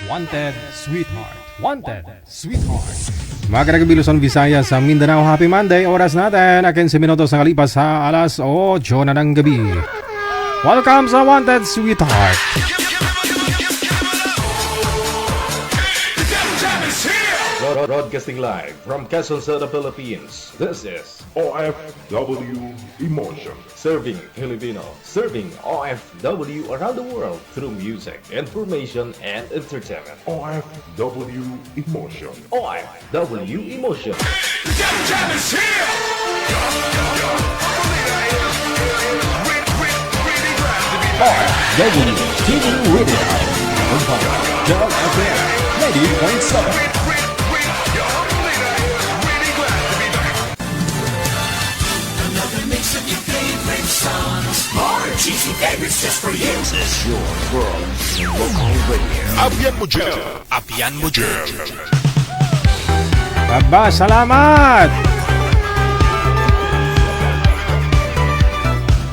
Wanted Sweetheart. Wanted Sweetheart. Mga Biluson, Visayas sa Mindanao, Happy Monday. Oras natin, 15 minutos na kalipas sa alas 8 na ng gabi. Welcome sa Wanted Sweetheart. Broadcasting live from Quezon City, Philippines. This is OFW Emotion. Serving Filipino, serving OFW around the world through music, information, and entertainment. OFW Emotion. OFW Emotion. OFW TV Radio. Del FM 90.7. More cheesy favorites just for you. This is your world in local radio. Apian mo dyan. Apian mo dyan. Aba, salamat!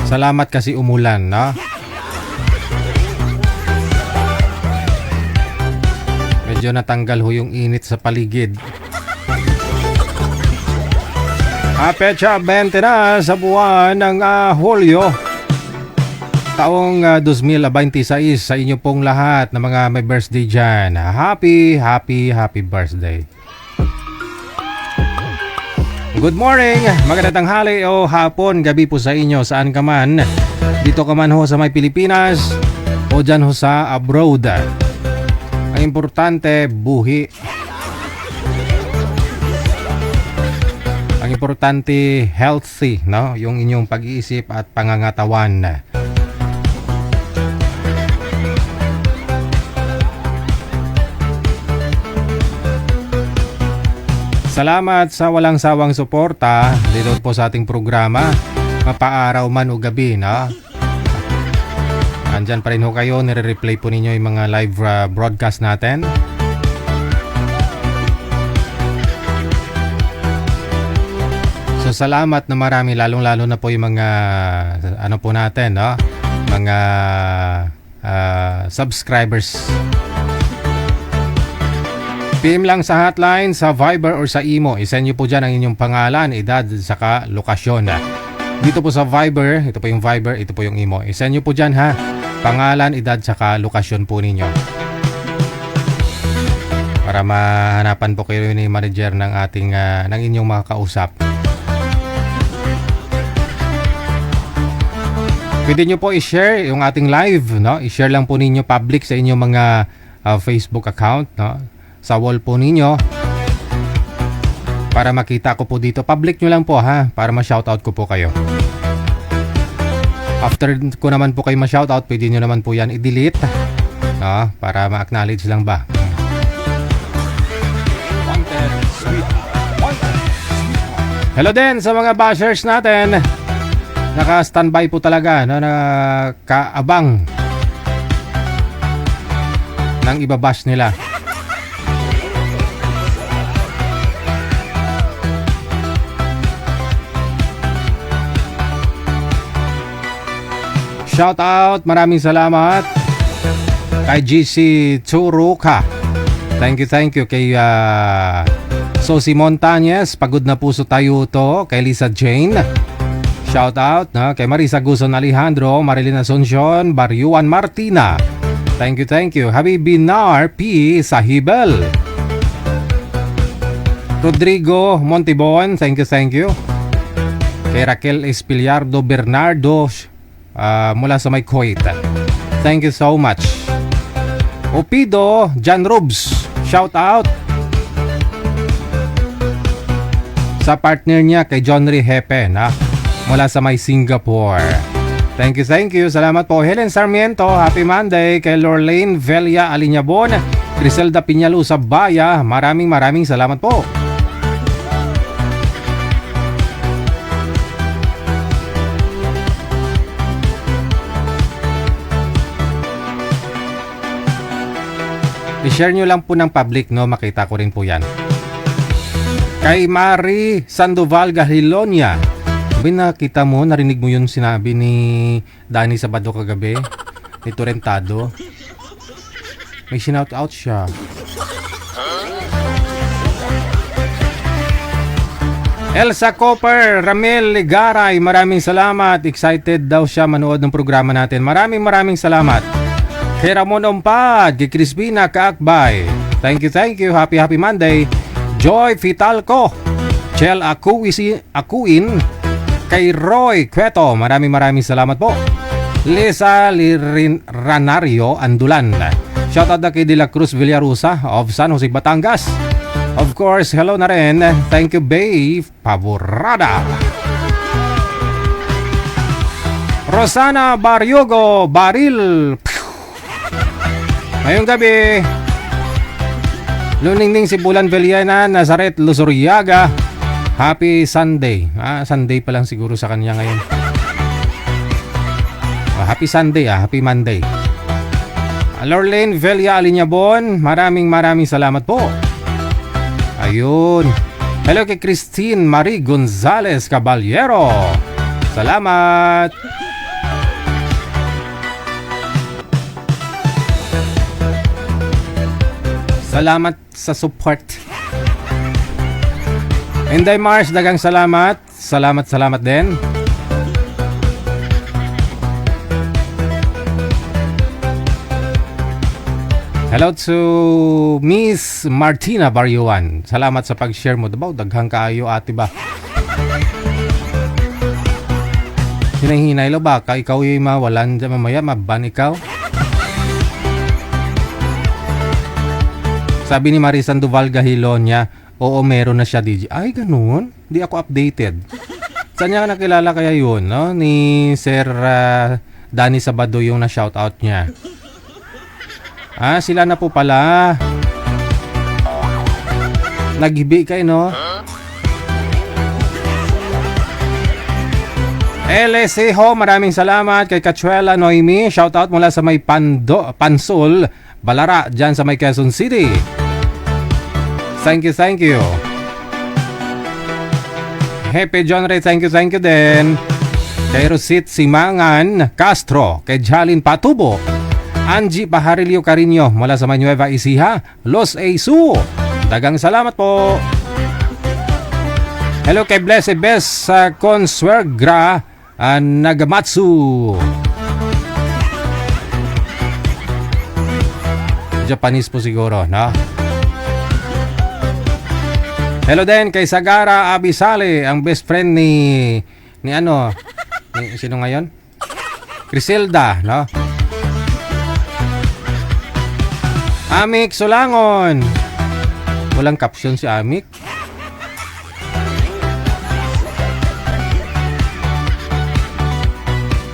Salamat kasi umulan, no? Medyo natanggal ho yung init sa paligid. Petsa 20 na sa buwan ng Hulyo, taong 2026 sa inyo pong lahat na mga may birthday dyan. Happy birthday. Good morning, magandang tanghali o hapon, gabi po sa inyo, saan ka man. Dito ka man ho sa may Pilipinas o dyan ho sa abroad. Ang importante, buhi. Ang importante, healthy, no? Yung inyong pag-iisip at pangangatawan. Salamat sa walang sawang suporta dito po sa ating programa, mapaaraw man o gabi, no? Andyan pa rin ho kayo, nire-replay po ninyo yung mga live broadcast natin. So salamat na marami, lalong-lalo na po yung mga ano po natin, no? Mga subscribers. PM lang sa hotline, sa Viber or sa Imo. I-send nyo po dyan ang inyong pangalan, edad, saka lokasyon. Dito po sa Viber, ito po yung Viber, ito po yung Imo. I-send nyo po dyan, ha? Pangalan, edad, saka lokasyon po ninyo. Para mahanapan po kayo ni manager ng ating ng inyong mga kausap. Pwede nyo po i-share yung ating live, no? I-share lang po ninyo public sa inyong mga Facebook account, no? Sa wall po ninyo. Para makita ko po dito. Public nyo lang po, ha? Para ma-shoutout ko po kayo. After ko naman po kayo ma-shoutout, pwede nyo naman po yan i-delete, no? Para ma-acknowledge lang ba. Hello din sa mga bashers natin. Naka-standby po talaga, no, nakaabang ng ibabash nila. Shout out, maraming salamat kay GC Churuka. Thank you kay Sosi Montañez, Pagod na Puso Tayo to, kay Lisa Jane. Shout out, no? Kay Marisa Guzon Alejandro, Marilyn Asuncion, Baryuan Martina. Thank you. Habibinar P. Sahibel. Rodrigo Montibon, thank you. Kay Raquel Espiliardo Bernardo mula sa may Kuwait. Thank you so much. Opido Jan Rubs, shout out. Sa partner niya kay John Rihepe, na mula sa may Singapore. Thank you. Salamat po. Helen Sarmiento, happy Monday. Kay Lorraine Velia Aliñabon, Griselda Piñalo sa Baya, maraming salamat po. I-share nyo lang po ng public, no? Makita ko rin po yan. Kay Mari Sandoval Gahilonia, nakita mo, narinig mo yung sinabi ni Danny Sabado kagabi, ni Torrentado. May shinout out siya. Elsa Cooper, Ramil Ligaray, maraming salamat. Excited daw siya manood ng programa natin. Maraming salamat. Kay Ramon Ompad, kay Crispina Kaakbay. Thank you. Happy Monday. Joy Fitalco, Chel Akuin, kay Roy Cueto. Maraming salamat po. Lisa Ranario Andulan. Shoutout na kay De La Cruz Villarusa of San Jose, Batangas. Of course, hello na rin. Thank you, Babe Pavorada. Rosana Baryogo Baril. Ngayong gabi, Luningning Sibulan Veliana, Nazaret Luzuriaga. Happy Sunday. Sunday pa lang siguro sa kanya ngayon. Happy Sunday, Happy Monday. Lorraine Velia Alinyabon, maraming salamat po. Ayun. Hello kay Christine Marie Gonzalez Caballero. Salamat. Salamat sa support. Inday Mars, dagang salamat. Salamat din. Hello to Miss Martina Baryuan. Salamat sa pag-share mo. Dabaw, daghang kaayo ate ba? Hinahinay lo ba? Ikaw yung mawalan dyan mamaya, maban ikaw? Sabi ni Marisan Duval Gahilonya, oo, meron na siya DJ. Ay, ganun? Di ako updated. Saan niya nakilala kaya yun, no? Ni Sir Danny Sabado yung na-shoutout niya. Sila na po pala. Naghibi kayo, no? LSEho, maraming salamat kay Cachuela Noemi. Shoutout mula sa may Pansol, Balara, dyan sa may Quezon City. Thank you. Happy John Ray, thank you din. Kay Rosit Simangan Castro, kay Jalin Patubo, Angie Paharilio Carino mula sa Nueva Ecija, Los Eisu. Dagang salamat po. Hello kay Blessed Best sa Consuegra Nagamatsu. Japanese po siguro, no? Hello din kay Sagara Abisale, ang best friend ni sino ngayon? Criselda, no? Amik Solangon. Walang caption si Amik.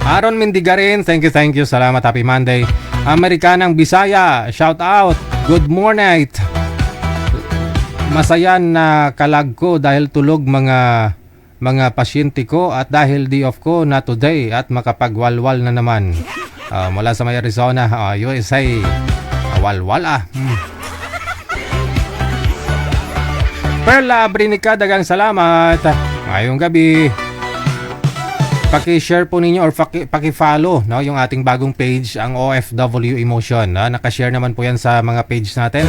Aaron Mindigarin, thank you. Salamat, happy Monday. Amerikanang Bisaya, shout out. Good morning. Masaya na kalag ko dahil tulog mga pasyente ko at dahil day off ko na today at makapagwalwal na naman. Mula sa may Arizona, USA. Walwal. Perla Abrinica, dagang salamat. Ngayong gabi, paki-share po ninyo or paki-follow, no, yung ating bagong page, ang OFW Emotion. Naka-share naman po yan sa mga page natin.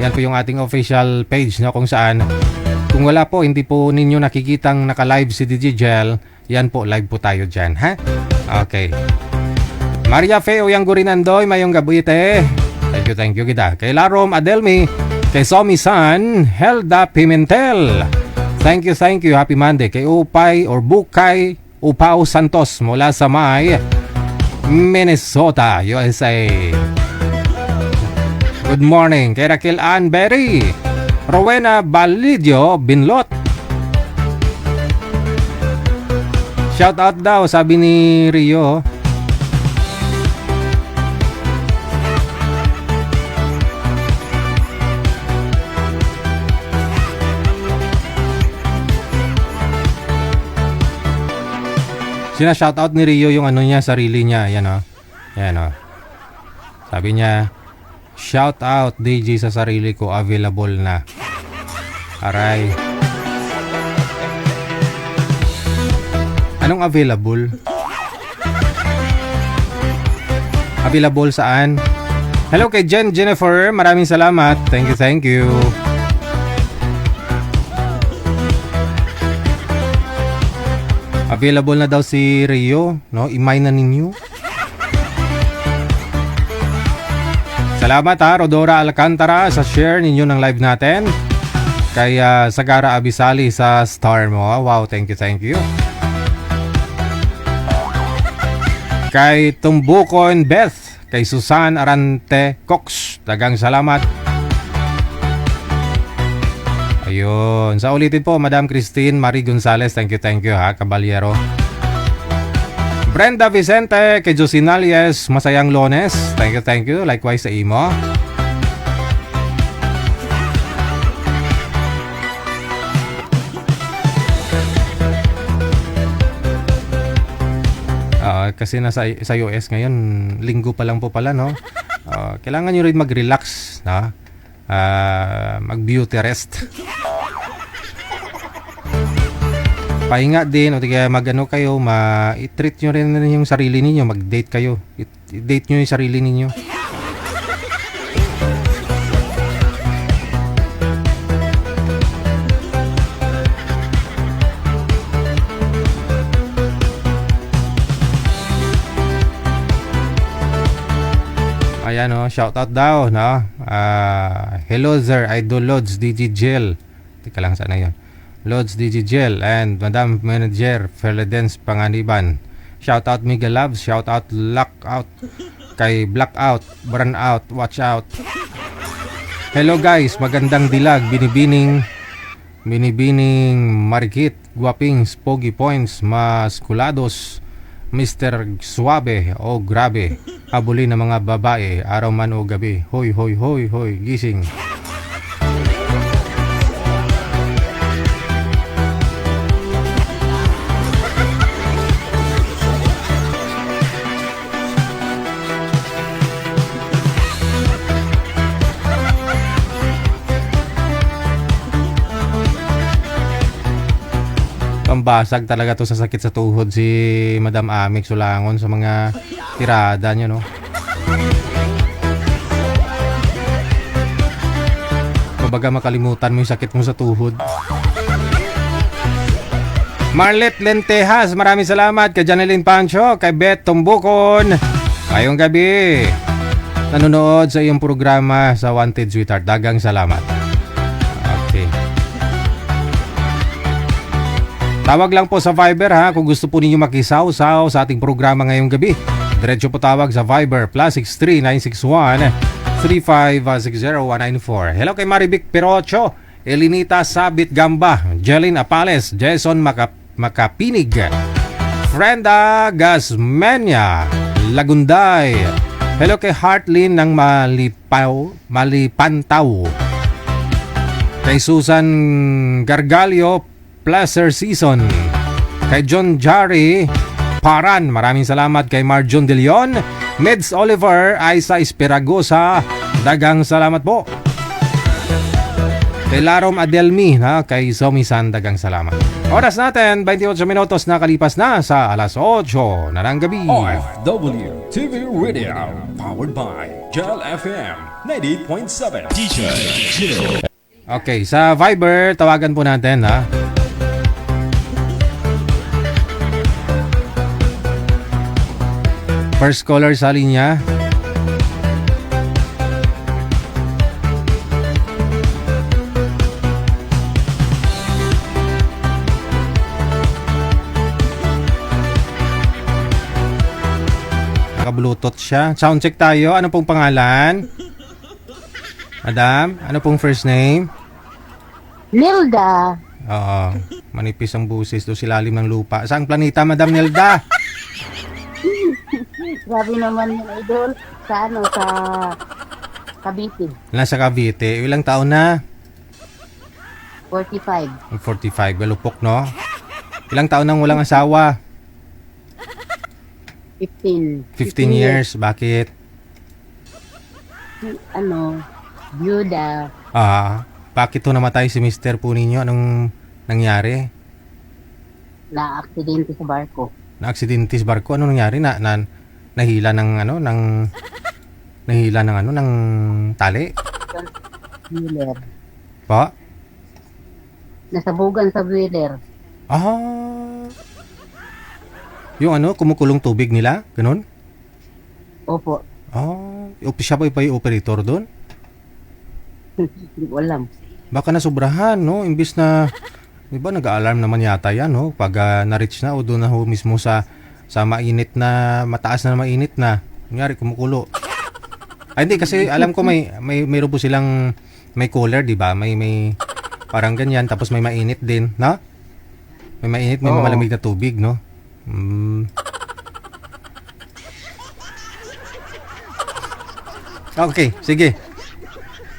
Yan po yung ating official page, no, kung saan kung wala po, hindi po ninyo nakikitang naka-live si DJ Jel, yan po, live po tayo dyan, ha? Okay. Maria Fe Oyanggurinandoy, mayong gabuite. Thank you kita. Kay Larom Adelmi, kay Somi San, Helda Pimentel. Thank you. Happy Monday. Kay Upay or Bukay Upao Santos mula sa may Minnesota, USA. Good morning. Kay Raquel Ann Berry, Rowena Balidio Binlot. Shout out daw, sabi ni Rio. Sina-shoutout ni Rio yung sarili niya. Yan o. Sabi niya, shoutout DJ sa sarili ko, available na. Aray. Anong available? Available saan? Hello kay Jennifer. Maraming salamat. Thank you, thank you. Available na daw si Rio, no? Imay na ninyo. Salamat Rodora Alcantara sa share ninyo ng live natin. Kay Sagara Abisali sa star mo. Wow, thank you, thank you. Kay Tumbukon Beth, kay Susan Arante Cox, dagang salamat. Ayun, sa ulitin po, Madam Christine Marie Gonzales, thank you ha, kabalyero. Brenda Vicente, kay Josinalies, masayang Lones, thank you, likewise sa imo. Kasi nasa sa US ngayon, linggo pa lang po pala, no? Kailangan nyo rin mag-relax, no? Mag-beauty rest. Pahinga din, o kaya mag-ano kayo, i-treat nyo rin yung sarili ninyo, mag-date kayo. I-date nyo yung sarili ninyo. Ayan o, shoutout daw, no? Hello sir, Idol Lods DG Teka lang, sana yun. Lods DG and Madam Manager Ferledens Panganiban. Shoutout Miguel Loves, shoutout Lockout kay Blackout, Burnout, Watch Out. Hello guys, magandang dilag, binibining marikit, guwaping, pogi points, maskulados, Mr. Suabe o grabe, habulin ng mga babae, araw man o gabi. Hoy, hoy, hoy, hoy, gising. Pambasag talaga to sa sakit sa tuhod si Madam Amik Sulangon sa mga tirada niya, no? Kumbaga makalimutan mo yung sakit mo sa tuhod. Marlet Lentejas, maraming salamat kay Janeline Pancho, kay Beth Tumbukon. Ngayong gabi, nanonood sa iyong programa sa Wanted Sweetheart. Dagang salamat. Okay. Tawag lang po sa Viber ha kung gusto po ninyo makisaw-saw sa ating programa ngayong gabi. Diretso po tawag sa Viber +63 961 3560 194. Hello kay Marivic Perocho, Elinita Sabit Gamba, Jelin Apales, Jason Makapinig, Frenda Gasmenia Lagunday. Hello kay Heartlyn ng Malipantaw, kay Susan Gargalio Placer Season, kay John Jari Paran, maraming salamat kay Marjon De Leon, Meds Oliver, Aisa Esperagosa, dagang salamat po. Kay Larom Adelmi, kay Somi-san, dagang salamat. Oras natin, 28 minutos na kalipas na sa alas 8 na ng gabi. OFW TV Radio, powered by Gel FM 98.7. DJ Jill. Okay, sa Viber, tawagan po natin ha. First caller sa linya. Naka-Bluetooth siya. Sound check tayo. Ano pong pangalan? Madam, ano pong first name? Nilda. Oo, manipis ang busis do silalim ng lupa. Saang planeta, Madam Nilda? Grabe naman yung idol. Sa Cavite. Nasa Cavite. Ilang taon na? 45. 45. Galupok, no? Ilang taon nang walang asawa? 15. 15 years. Bakit? Byuda. Bakit to namatay si Mr. po ninyo? Anong nangyari? Na-aksidente sa barko. Na-aksidente sa barko? Ano nangyari? Nahila ng Nahila ng ano, ng tali? Wheeler. Pa? Nasabugan sa wheeler. Ah. Yung ano, kumukulong tubig nila? Ganun? Opo. Ah. Siya ba yung operator doon? Hindi ko alam. Baka nasubrahan, no? Imbis na, di ba, nag-alarm naman yata yan, no? Pag na-reach na o doon na ho mismo sa mainit na, mataas na mainit na. Kunyari, kumukulo. Ay, hindi, kasi alam ko mayroon po silang, may cooler, di ba? May parang ganyan, tapos may mainit din, no? May mainit, may Oo. malamig na tubig, no? Okay, sige.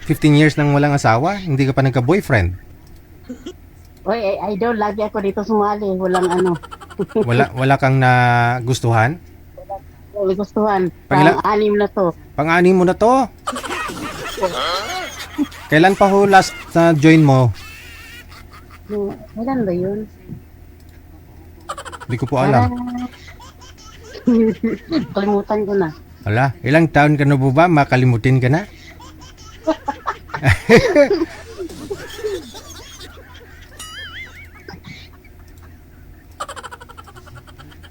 15 years nang walang asawa, hindi ka pa nagka-boyfriend. Oy, idol, lagi ako dito sumali. Walang ano. Wala kang nagustuhan? May gustuhan. Pangila- Pang-anim na to. Pang-anim mo na to. Kailan pa ho last na join mo? Kailan ba yun? Hindi ko po alam. Kalimutan ko na. Wala, ilang taon ka na po ba? Makalimutin ka na?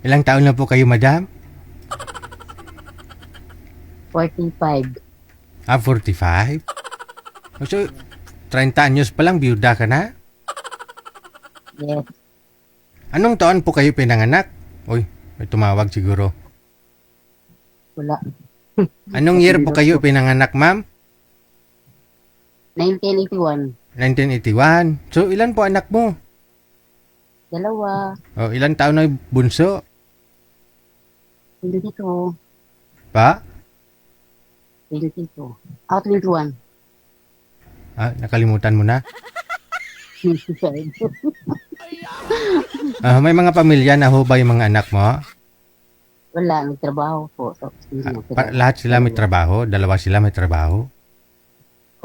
Ilang taon na po kayo, madam? 45. 45? So, 30 anyos pa lang, biyuda ka na? Yes. Anong taon po kayo pinanganak? Uy, may tumawag siguro. Wala. Anong year po kayo pinanganak, ma'am? 1981. 1981. So, ilan po anak mo? Dalawa. O, ilang taon na bunso? 22. Pa? 22. 21. Ah, nakalimutan mo na? 25. May mga pamilya na ho ba yung mga anak mo? Wala, nagtrabaho po. So, Lahat sila may trabaho? Dalawa sila may trabaho?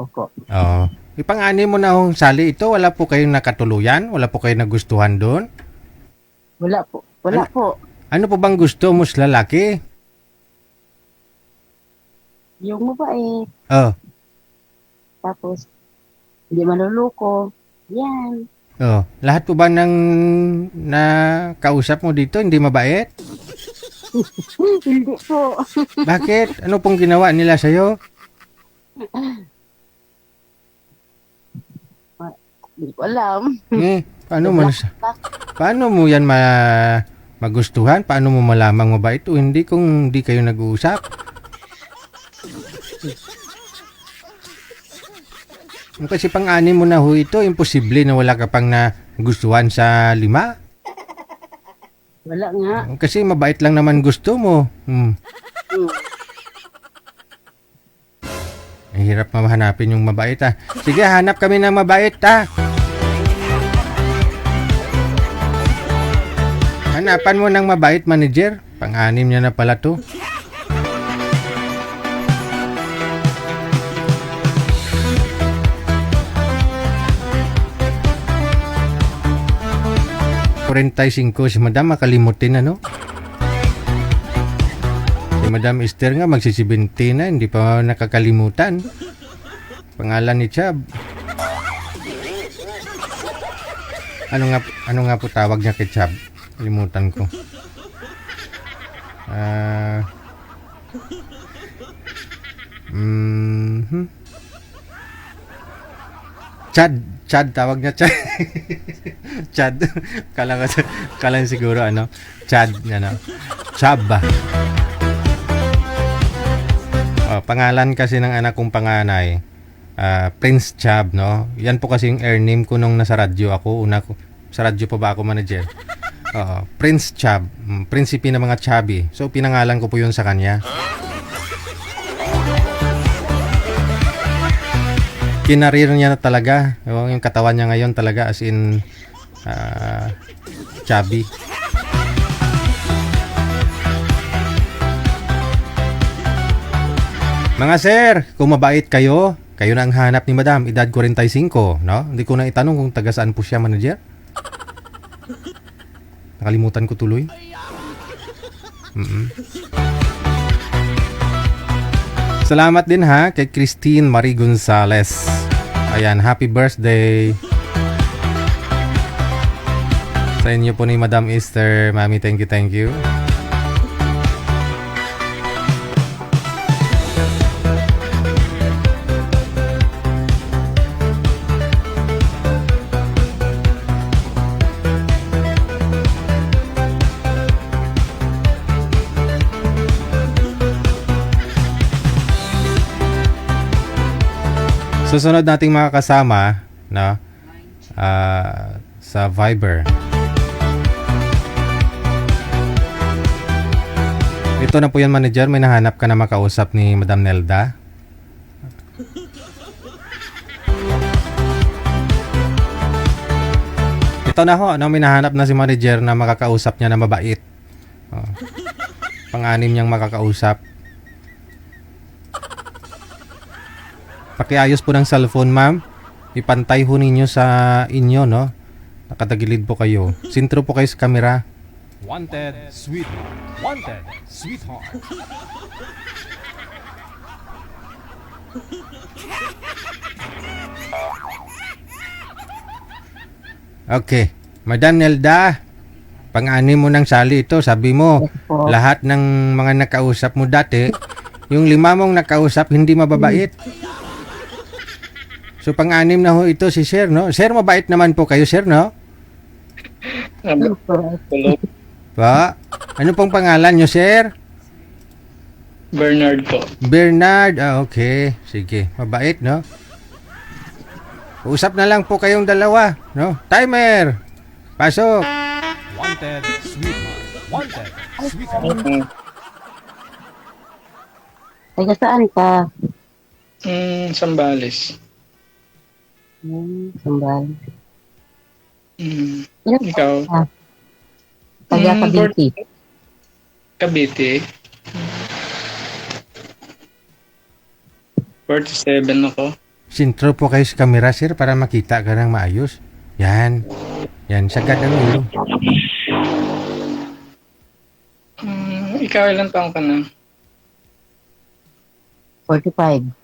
Opo. Oo. Ipang-ani mo na hong sali ito. Wala po kayong nakatuluyan? Wala po kayong nagustuhan doon? Wala po. Wala po. Ano po bang gusto mo sa lalaki? Yung mabait. Oh, Tapos, hindi manluluko. Yan. oh. Lahat po ba ng nakausap mo dito hindi mabait? Hindi po. Bakit? Ano pong ginawa nila sa'yo? Hindi ko alam. Paano mo yan magustuhan? Paano mo malamang mabait o hindi kung hindi kayo nag-uusap? Kasi pang-anim mo na ho ito, imposible na wala ka pang nagustuhan sa 5. Wala nga. Kasi mabait lang naman gusto mo. Ang hirap mahanapin yung mabait Sige, hanap kami ng mabait Hanapan mo ng mabait, manager. Pang-anim niya na pala to. Si Madam makalimutin ano? Si Madam Esther nga magsisibinti na, hindi pa nakakalimutan. Pangalan ni Chab. Ano nga po tawag niya kay Chab? Kalimutan ko. Chad tawag niya Chad. Chad. Kala siguro Chad Chab. Pangalan kasi ng anak kong panganay, Prince Chab, no? Yan po kasi yung air name ko nung nasa radyo ako. Sa radyo pa ba ako manager? Prince Chab. Prinsipe ng mga Chabi. So, pinangalan ko po yun sa kanya. Kinarir niya na talaga. Yung katawan niya ngayon talaga as in chubby. Mga sir, kung mabait kayo na ang hanap ni Madam, edad 45, no? Hindi ko na itanong kung taga saan po siya, manager. Nakalimutan ko tuloy. Salamat din ha kay Christine Marie Gonzales. Ayan, happy birthday. Sa inyo po ni Madam Esther, Mami, thank you, thank you. Susunod nating mga kasama na sa Viber. Ito na po yan, manager. May nahanap ka na makausap ni Madam Nelda. Ito na ho, may nahanap na si manager na makakausap niya na mabait. Oh. Pang-anim niyang makakausap. Pakiayos po ng cellphone, ma'am. Ipantay ho ninyo sa inyo, no? Nakatagilid po kayo. Sintro po kayo sa camera. Wanted, sweetheart. Wanted, sweetheart. Okay. Madam Nelda, pang-anim mo ng sali ito. Sabi mo, lahat ng mga nakausap mo dati, yung 5 mong nakausap, hindi mababait. So, pang-anim na ho ito si Sir, no? Sir, mabait naman po kayo, Sir, no? Pa? Ano pong pangalan nyo, Sir? Bernard po. Bernard. Okay. Sige. Mabait, no? Usap na lang po kayong dalawa, no? Timer! Pasok! Wanted, sweetheart. Wanted, sweetheart. Taga saan ka? Sambales. Sambal. Ikaw? Taga Cavite. Cavite. 47 ako. Sintro po kayo sa camera, Sir, para makita ka ng maayos. Yan. Yan, sagad ang ulo. Ikaw ilang taong ka na? 45.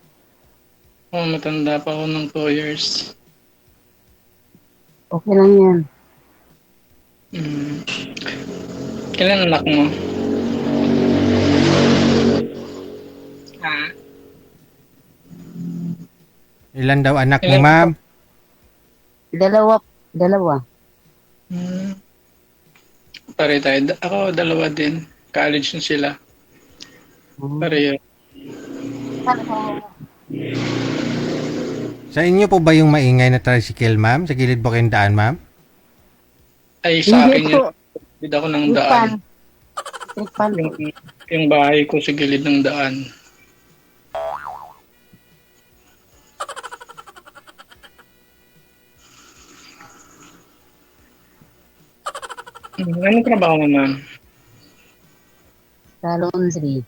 Oh, matanda pa ako ng 2 years. Okay lang yan. Kailan anak mo? Ha? Ilan daw anak mo, ma'am? Dalawa. Pare tayo. Ako, 2 din. College na sila. Pare. Sa inyo po ba yung maingay na tricycle, ma'am? Sa gilid po kayong daan, ma'am? Ay, sa akin Hindi yun. po. Gilid ako ng daan. Tripan. Yung bahay ko sa gilid ng daan. Anong trabaho mo, ma'am? Sa laundry.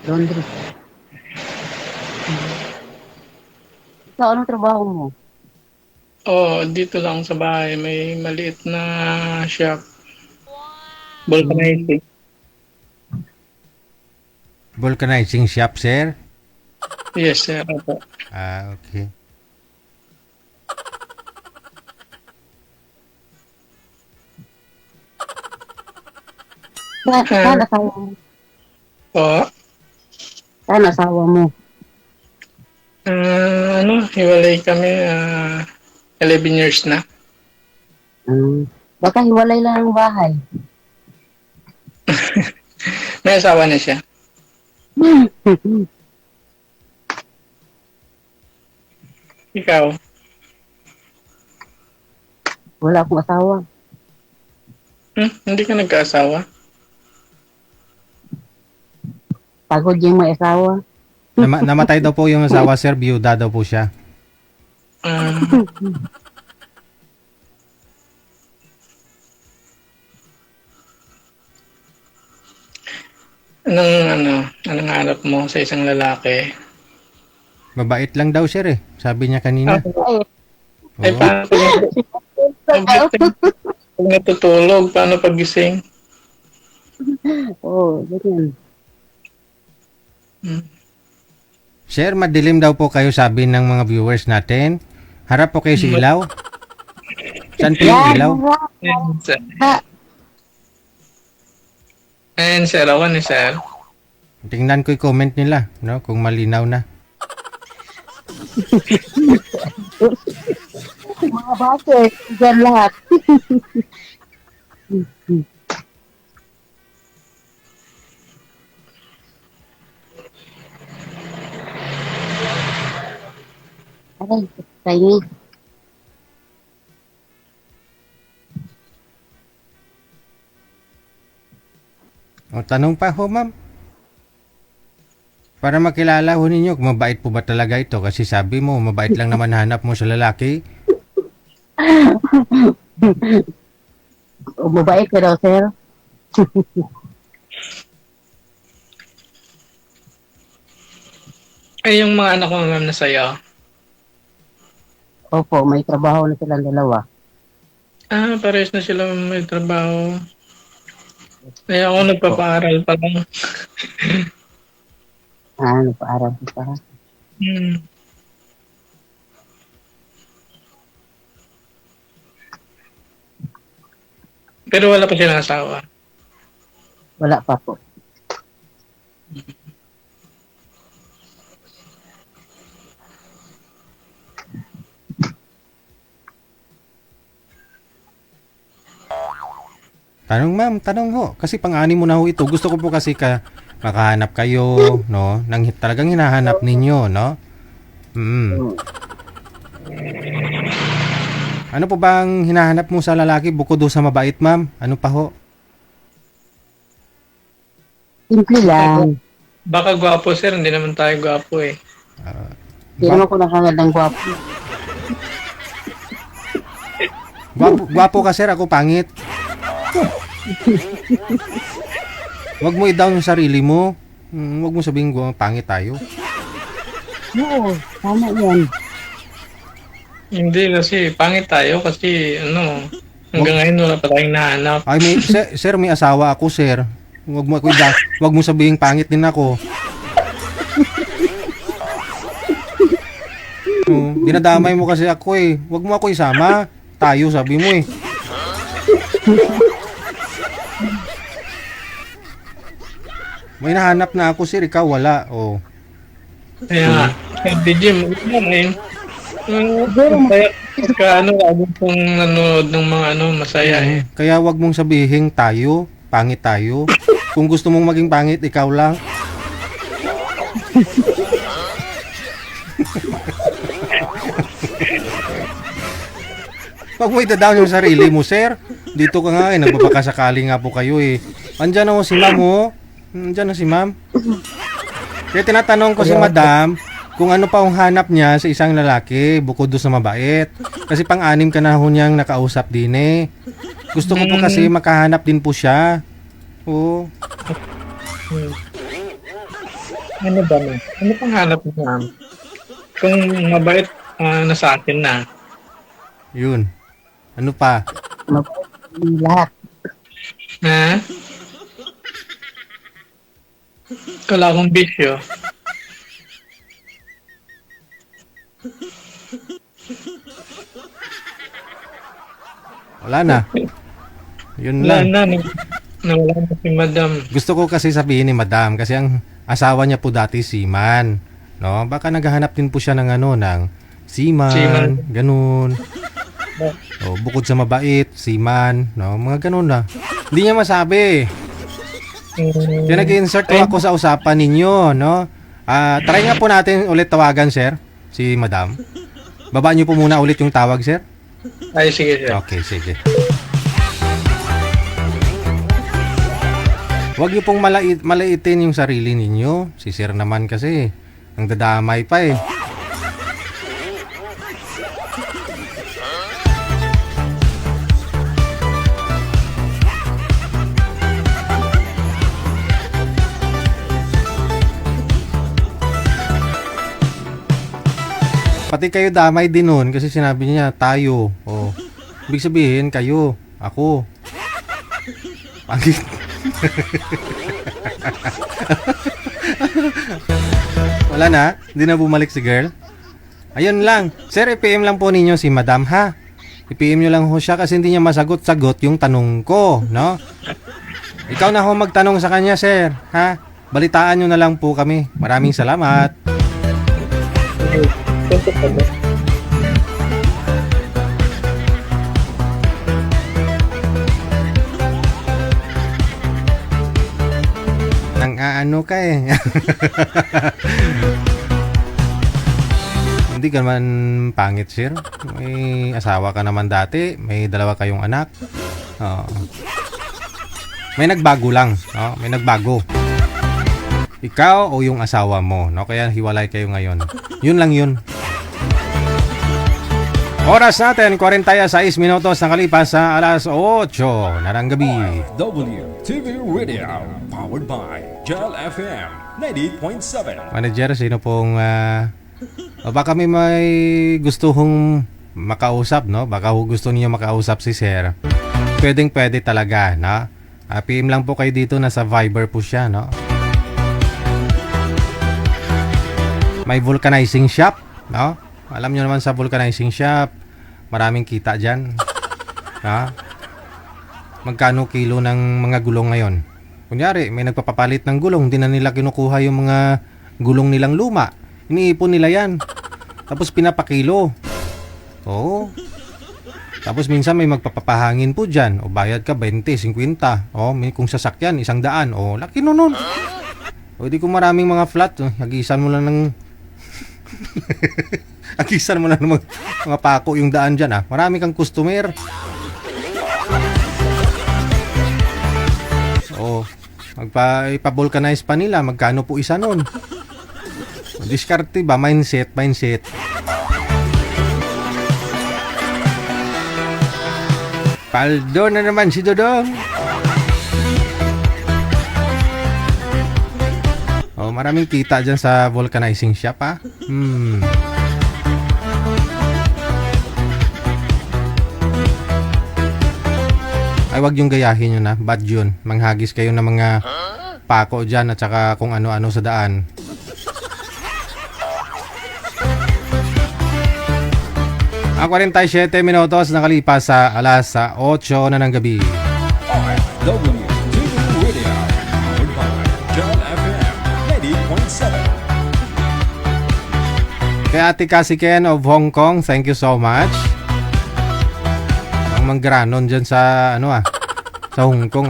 Laundry. Ikaw, anong trabaho mo? Oh, dito lang sa bahay. May maliit na shop. Vulcanizing. Vulcanizing shop, Sir? Yes, sir. Opo. Okay. Saan asawa mo? Oh, Saan asawa mo? hiwalay kami. 11 years na. Baka hiwalay lang ang bahay. May asawa na siya. Ikaw? Wala akong asawa. Hindi ka nagkaasawa? Pagod yung may asawa. Namatay daw po yung asawa, Sir. Biyuda daw po siya. Anong hanap mo sa isang lalaki? Mabait lang daw, Sir, eh. Sabi niya kanina. Ay, paano pag natutulog? Paano pagising? Oo, ganyan. Sir, madilim daw po kayo, sabi ng mga viewers natin. Harap po kayo sa ilaw. Saan po yung ilaw? Ayan, sir. Ayan, sir. Ako ni sir. Tingnan ko yung comment nila, no? Kung malinaw na. Mga bakit, dyan lahat. Aray, tayo. O, tanong pa ho, ma'am. Para makilala ho ninyo kung mabait po ba talaga ito. Kasi sabi mo, mabait lang naman hanap mo sa lalaki. O, mabait ka daw, sir. Ay, yung mga anak ko ma'am na sa'yo. Opo, may trabaho na silang dalawa. Ah, parehas na sila may trabaho. Ay, ako nagpapaaral pa lang. Nagpaaral ko pa. Hmm. Pero wala pa silang asawa. Wala pa po. Tanong ma'am, tanong ho. Kasi pang-anim mo na ho ito. Gusto ko po kasi makahanap kayo, no? Nang talagang hinahanap ninyo, no? Ano po bang hinahanap mo sa lalaki bukod do sa mabait, ma'am? Ano pa ho? Simple lang. Baka gwapo sir, hindi naman tayo gwapo eh. Hindi naman ko nakagandang gwapo. Gwapo ka, sir. Ako pangit. Wag mo i-down yung sarili mo. Wag mo sabihin pangit tayo. Oo, tama yan. Hindi kasi pangit tayo kasi hanggang ngayon wala pa tayong nahanap. Ay, sir, may asawa ako, sir. Wag mo sabihin pangit din ako. Dinadamay mo kasi ako eh. Wag mo ako isama. Tayo, sabi mo eh. May nahanap na ako, sir. Ikaw wala. Oh. Kaya, hindi Jim, masaya agad kong nanonood ng mga masaya eh. Kaya wag mong sabihin tayo. Pangit tayo. Kung gusto mong maging pangit, ikaw lang. Wag mo ita-down yung sarili mo, sir. Dito ka nga eh, nagbabakasakali nga po kayo eh. Andyan na si ma'am oh. Andyan na si ma'am. Kaya tinatanong ko si madam kung ano pa ang hanap niya sa isang lalaki bukod doon sa mabait. Kasi pang-anim ka na ho niyang nakausap din eh. Gusto ko po kasi makahanap din po siya. Oo. Ano ba na? Ano pang hanap mo ma'am? Kung mabait nasa akin na. Yun. Ano pa? Mabait lahat. Ha? Wala akong bisyo. Wala na. Yun Wala lang. na. Nawala na si madam. Gusto ko kasi sabihin ni madam kasi ang asawa niya po dati seaman. No? Baka naghahanap din po siya ng ng seaman. Ganun. O, bukod sa mabait, seaman. No? Mga ganun na. Hindi niya masabi. Kaya nag-insert ko ako sa usapan ninyo. No? Try nga po natin ulit tawagan, sir. Si madam. Baba niyo po muna ulit yung tawag, sir. Ay, sige sir. Okay, sige. Huwag niyo pong malaitin yung sarili ninyo. Si sir naman kasi, ang dadamay pa eh. Pati kayo damay din nun kasi sinabi niya tayo. Oh. Ibig sabihin kayo, ako. Pangit. Wala na? Hindi na bumalik si girl? Ayun lang. Sir, i-PM lang po ninyo si madam, ha? I-PM nyo lang ho siya kasi hindi niya masagot-sagot yung tanong ko, no? Ikaw na ho magtanong sa kanya, sir, ha? Balitaan nyo na lang po kami. Maraming salamat. Thank you po. Nang aano ka eh. Hindi ka naman pangit, sir. May asawa ka naman dati. May dalawa kayong anak. Oo. May nagbago lang. No? May nagbago. Ikaw o yung asawa mo. No? Kaya hiwalay kayo ngayon. Yun lang yun. Oras natin, 46 minutos na kalipas sa alas 8 na ng gabi. WTV Radio, powered by Gel FM 90.7. Manager, sino pong... o baka may gusto hong makausap, no? Baka gusto niyo makausap si Sir. Pwedeng-pwede talaga, no? PM lang po kayo dito, nasa Viber po siya, no? May vulcanizing shop, no? Alam niyo naman sa vulcanizing shop, maraming kita dyan. Ha? Magkano kilo ng mga gulong ngayon? Kunyari, may nagpapapalit ng gulong, hindi na nila kinukuha yung mga gulong nilang luma. Iniipon nila yan. Tapos pinapakilo. Oo. Tapos minsan may magpapahangin po dyan. O bayad ka 20, 50. O may kung sasakyan, 100. O laki nun. O di kung maraming mga flat, hagisan mo lang ng... hagisan mo lang ng mga pako yung daan dyan. Marami kang customer. O ipa-vulcanize pa nila. Magkano po isa nun? Diskarte ba? Mindset. Paldo na naman si Dodong. Oh, maraming kita dyan sa vulcanizing shop, ha? Ay, wag yung gayahin yun, ha? Bad yun. Manghagis kayo ng mga pako dyan at saka kung ano-ano sa daan. Ang 47 minutos nakalipas sa alas 8 na ng gabi. WTV Radio, powered by Gel FM 90.7. Kay Ate Cassie Ken of Hong Kong, thank you so much. Ang manggranon dyan sa sa Hong Kong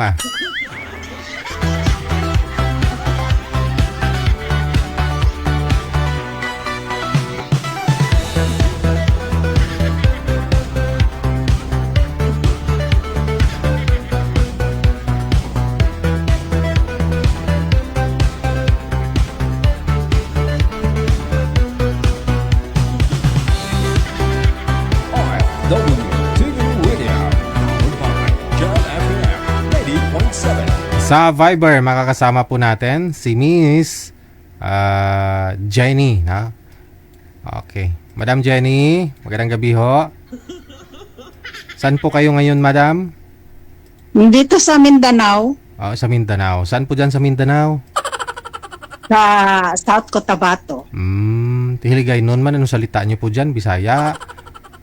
WTV Radio, powered by Gel FM 90.7. Sa Viber, makakasama po natin si Miss Jenny, na? Okay. Madam Jenny, magandang gabi ho. Saan po kayo ngayon, madam? Dito sa Mindanao, Sa Mindanao. Saan po dyan sa Mindanao? sa South Cotabato, Hiligay nun man. Anong salita nyo po dyan? Bisaya?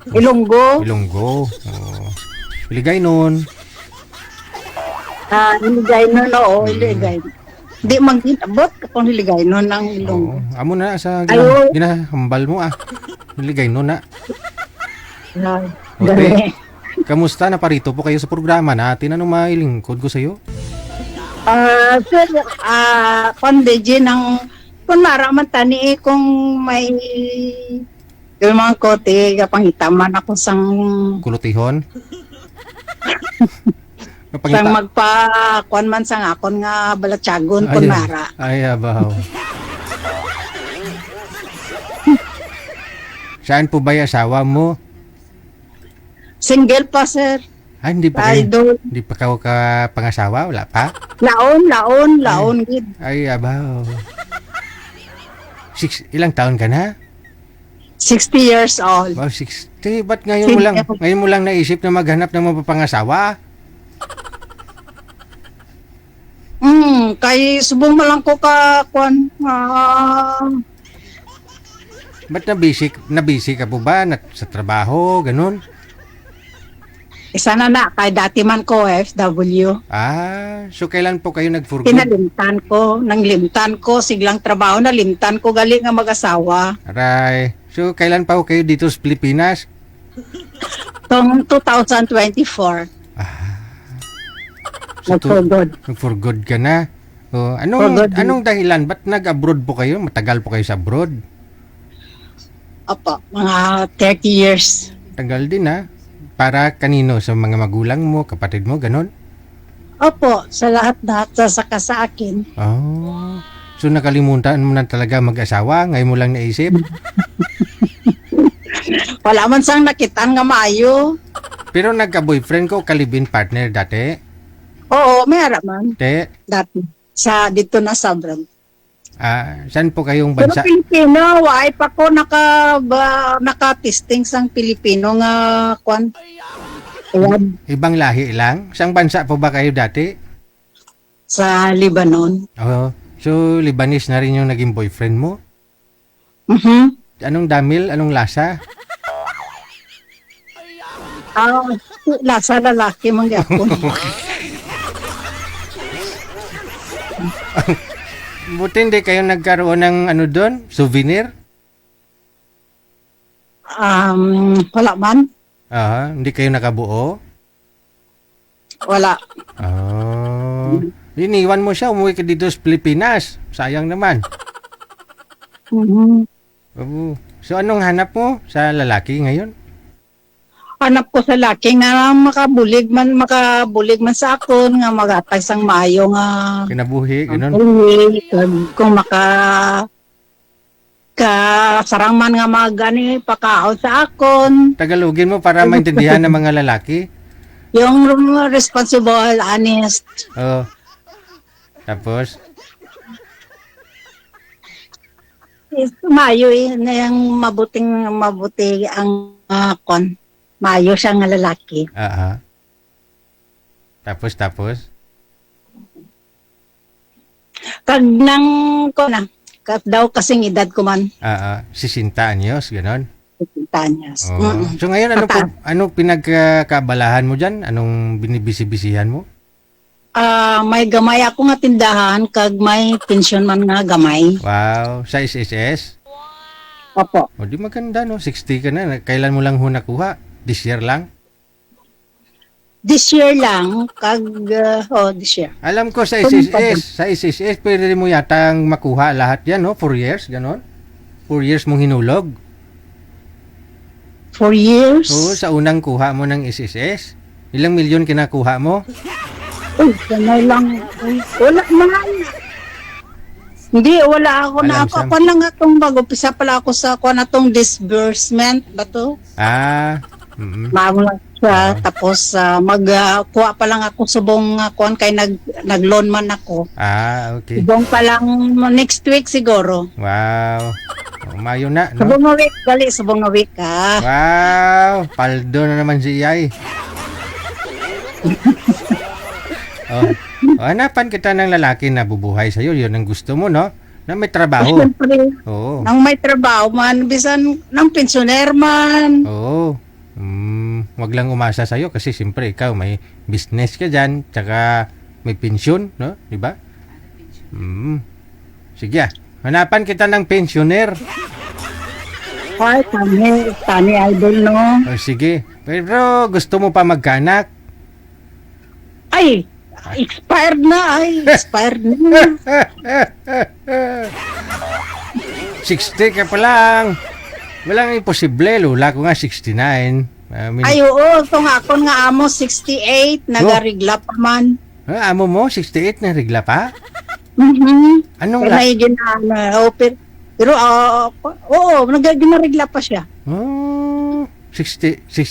Ilonggo, Ilonggo? Hiligay nun. Hiligay nun, oo, Hiligay. Di magkitabot kung Hiligay nun ang Ilonggo. Amo na sa Ayo. ginahambal mo Hiligay nun na. Okay. Kamusta? Naparito po kayo sa programa natin. Anong mailingkod ko sa'yo? Sir, pandeji ng kung naraman tani kung may yung mga kote kapangitaman ako sang Kulutihon? sang magpa-kuan man sang akon nga balatsagon kun nara. Ay, abaw. Saan po ba yung asawa mo? Single pa, sir. Hindi pa kayo, Idol. hindi pa kayo ka pangasawa? Wala pa? Laon gid. Ay, abaw. Ilang taon ka na? 60 years old. Wow, 60. Ba't ngayon mo lang naisip na maghanap ng mapapangasawa? Kay subong malang ko ka kwan. Ba't na-busy ka po ba sa trabaho, ganun? Isa na kay dati man ko FW. So kailan po kayo nag-for good? Pinalimtan ko, nang limtan ko siglang trabaho na limtan ko gali nga mag-asawa. Aray. So kailan pa po kayo dito sa Pilipinas? Tong 2024. So, For good. for good ka na. Oh, For good. anong dahilan? Ba't nag-abroad po kayo? Matagal po kayo sa abroad? Opo, mga 30 years. Tagal din ha. Para kanino? Sa mga magulang mo, kapatid mo, ganun? Opo, sa lahat sasaka sa akin. Oh. So nakalimutan mo na talaga mag-asawa? Ngayon mo lang naisip? Wala man sang nakitaan nga maayo. Pero nagka-boyfriend ko, kalibin partner dati? Oo, may man. Te? Dati. Dito na sa abroad. Saan po kayong Pero bansa? Pilipino, why pa ko naka-testing sang Pilipino nga kwan. Ayan, Ibang lahi lang? Saan bansa po ba kayo dati? sa Lebanon. Oh. So, Lebanese na rin yung naging boyfriend mo? Anong damil? Anong lasa? Lasa lalaki man gyapon. Buti hindi kayo nagkaroon ng ano doon? Souvenir? Wala man. Hindi kayo nakabuo? Wala. Iniwan mo siya, umuwi ka dito sa Pilipinas. Sayang naman. Oo. So anong hanap mo sa lalaki ngayon? Hanap ko sa laki nga makabulig man sa akon nga magatay sang maayo nga Kinabuhi, ganun? kung sarang man nga magani pakaon sa akon. Tagalogin mo para maintindihan ng mga lalaki. Yung responsible, honest. Oo. Tapos? Mayo na yung mabuti ang kon. Mayo siya nga lalaki. Tapos? Kag nang ko na. Daw kasing edad ko man. 60 anyos, ganon. Tanyas. So ngayon, ano pinagkabalahan mo dyan? Anong binibisi-bisihan mo? May gamay ako nga tindahan, kag may pensyon man nga gamay. Wow, sa SSS? Opo. O di maganda no, 60 ka na. Kailan mo lang ho nakuha? This year lang? This year lang, this year. Alam ko sa SSS, pwede mo yatang makuha lahat yan, no? 4 years, ganon? 4 years mong hinulog? 4 years? Oo, sa unang kuha mo ng SSS. Ilang milyon kinakuha mo? Uy, ganay lang. Wala naman. Hindi, wala ako na ako. Ako lang atong mag-upisa pala ako sa ako na itong disbursement ba to? Maamo lang siya. Tapos magkuha pa lang ako subong kuan kay nag-loan man ako. Okay. Subong pa lang next week siguro. Wow. Umayo na, no? Subong na week, gali, subong na week ha. Wow, paldo na naman si Iyay. Hanapan kita ng lalaki na bubuhay sa'yo. Yun ang gusto mo, no? Na may trabaho. Siyempre, nang may trabaho man, bisan ng pensioner man. Wag lang umasa sa'yo kasi siyempre ikaw may business ka dyan, tsaka may pensyon, no? Diba? Sige, hanapan kita ng pensioner. Ay, tani idol, no? Sige, pero gusto mo pa magkaanak? Ay, expired na. 60 ka pa lang. Walang imposible, lula ko nga 69. Ay, oo, kung ako nga amo 68, nagarigla pa man. Amo mo, 68 na rigla pa? Anong pero, nagarigla pa siya. 68?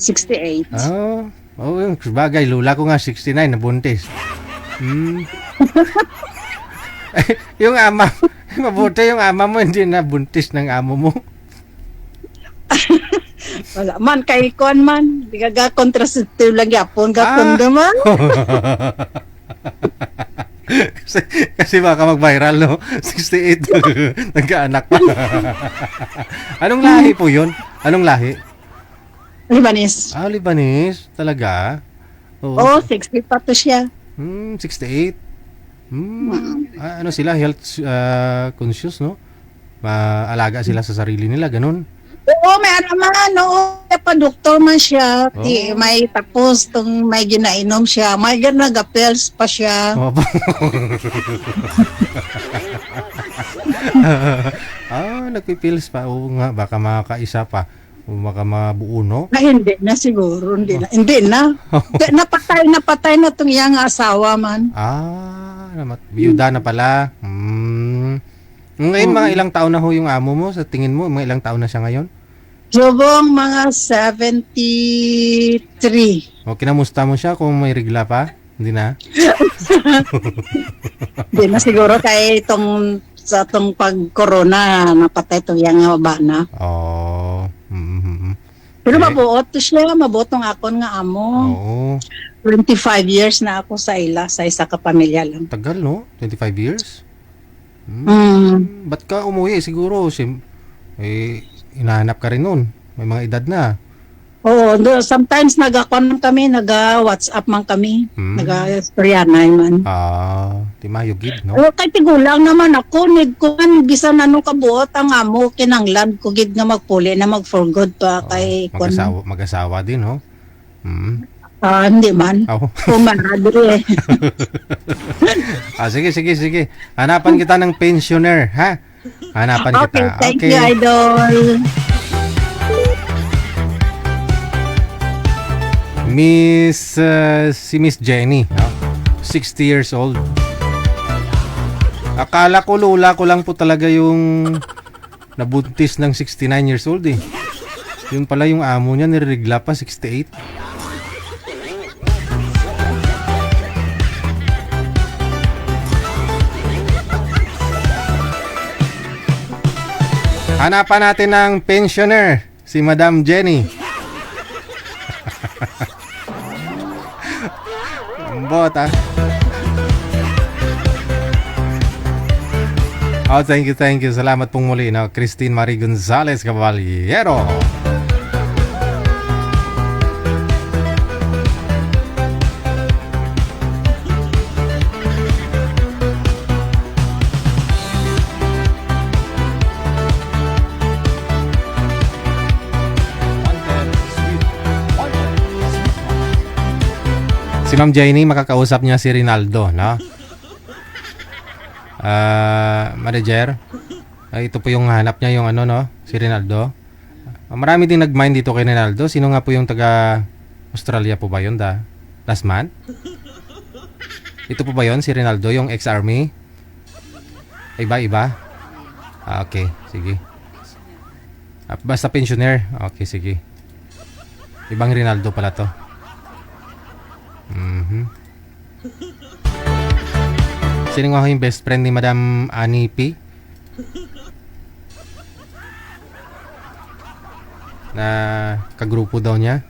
68. Yung bagay, lula ko nga 69, nabuntis. Yung ama, mabuti yung ama mo, hindi nabuntis ng amo mo. Wala man, kay Kuan man. Di ka contraceptive lang yapon, ka man. kasi baka mag-viral, no? 68. Nagkaanak pa. Anong lahi po yun? Anong lahi? Lebanese. Lebanese. Talaga? Oo, 60 pa to siya. 68. Ano sila? Health conscious, no? Maalaga sila sa sarili nila, ganun. Oo, may ano man, oo. Pa doktor man siya. May tapos, may ginainom siya. May nag-pills pa siya. Nagpipills pa. Oo nga, baka makakaisa pa. O baka mabuo, no? Hindi na siguro. Hindi na. Napatay na itong iyang asawa man. Biyuda na pala. Ngayon, mga ilang taon na ho yung amo mo? Sa tingin mo, mga ilang taon na siya ngayon? Jobong mga 73. O, kinamusta mo siya kung may regla pa? Hindi na? Hindi na siguro kaya sa itong pag-corona, napatay itong iyang bana. Pero mabuot to siya, mabutong akon nga amo. Oo. 25 years na ako sa isa ka pamilya lang. Tagal, no? 25 years? Ba't ka umuwi? Siguro, hinahanap ka rin nun. May mga edad na. Oo, sometimes nag-WhatsApp man kami. Nag-storyanay man. Di mayugid, no? Kay tigulang naman ako, nigkuhan, bisan anong kabuot ang amo, kinanglan ko gid nga magpuli na mag-for-good pa kay mag-asawa din, no? Hindi man. Pumanadri Sige. Hanapan kita ng pensioner, ha? Hanapan kita. Okay, thank you, Idol. Si Miss Jenny, no? 60 years old. Akala ko lula ko lang po talaga yung nabuntis ng 69 years old eh. Yun pala yung amo niya, nirigla pa 68. Hanapan natin ng pensioner, si Madam Jenny. Bota. Thank you. Salamat pong muli, no? Christine Marie Gonzalez Caballero. Si Ma'am Jenny, makakausap niya si Rinaldo, no? Manager, ito po yung hanap niya, yung ano, no? Si Rinaldo. Marami din nag-mind dito kay Rinaldo. Sino nga po yung taga Australia po ba yun, last month? Ito po ba yun, si Rinaldo, yung ex-army? Iba? Okay, sige. Basta pensioner. Okay, sige. Ibang Rinaldo pala to. Sino nga yung best friend ni Madam Annie P? Na kagrupo daw niya.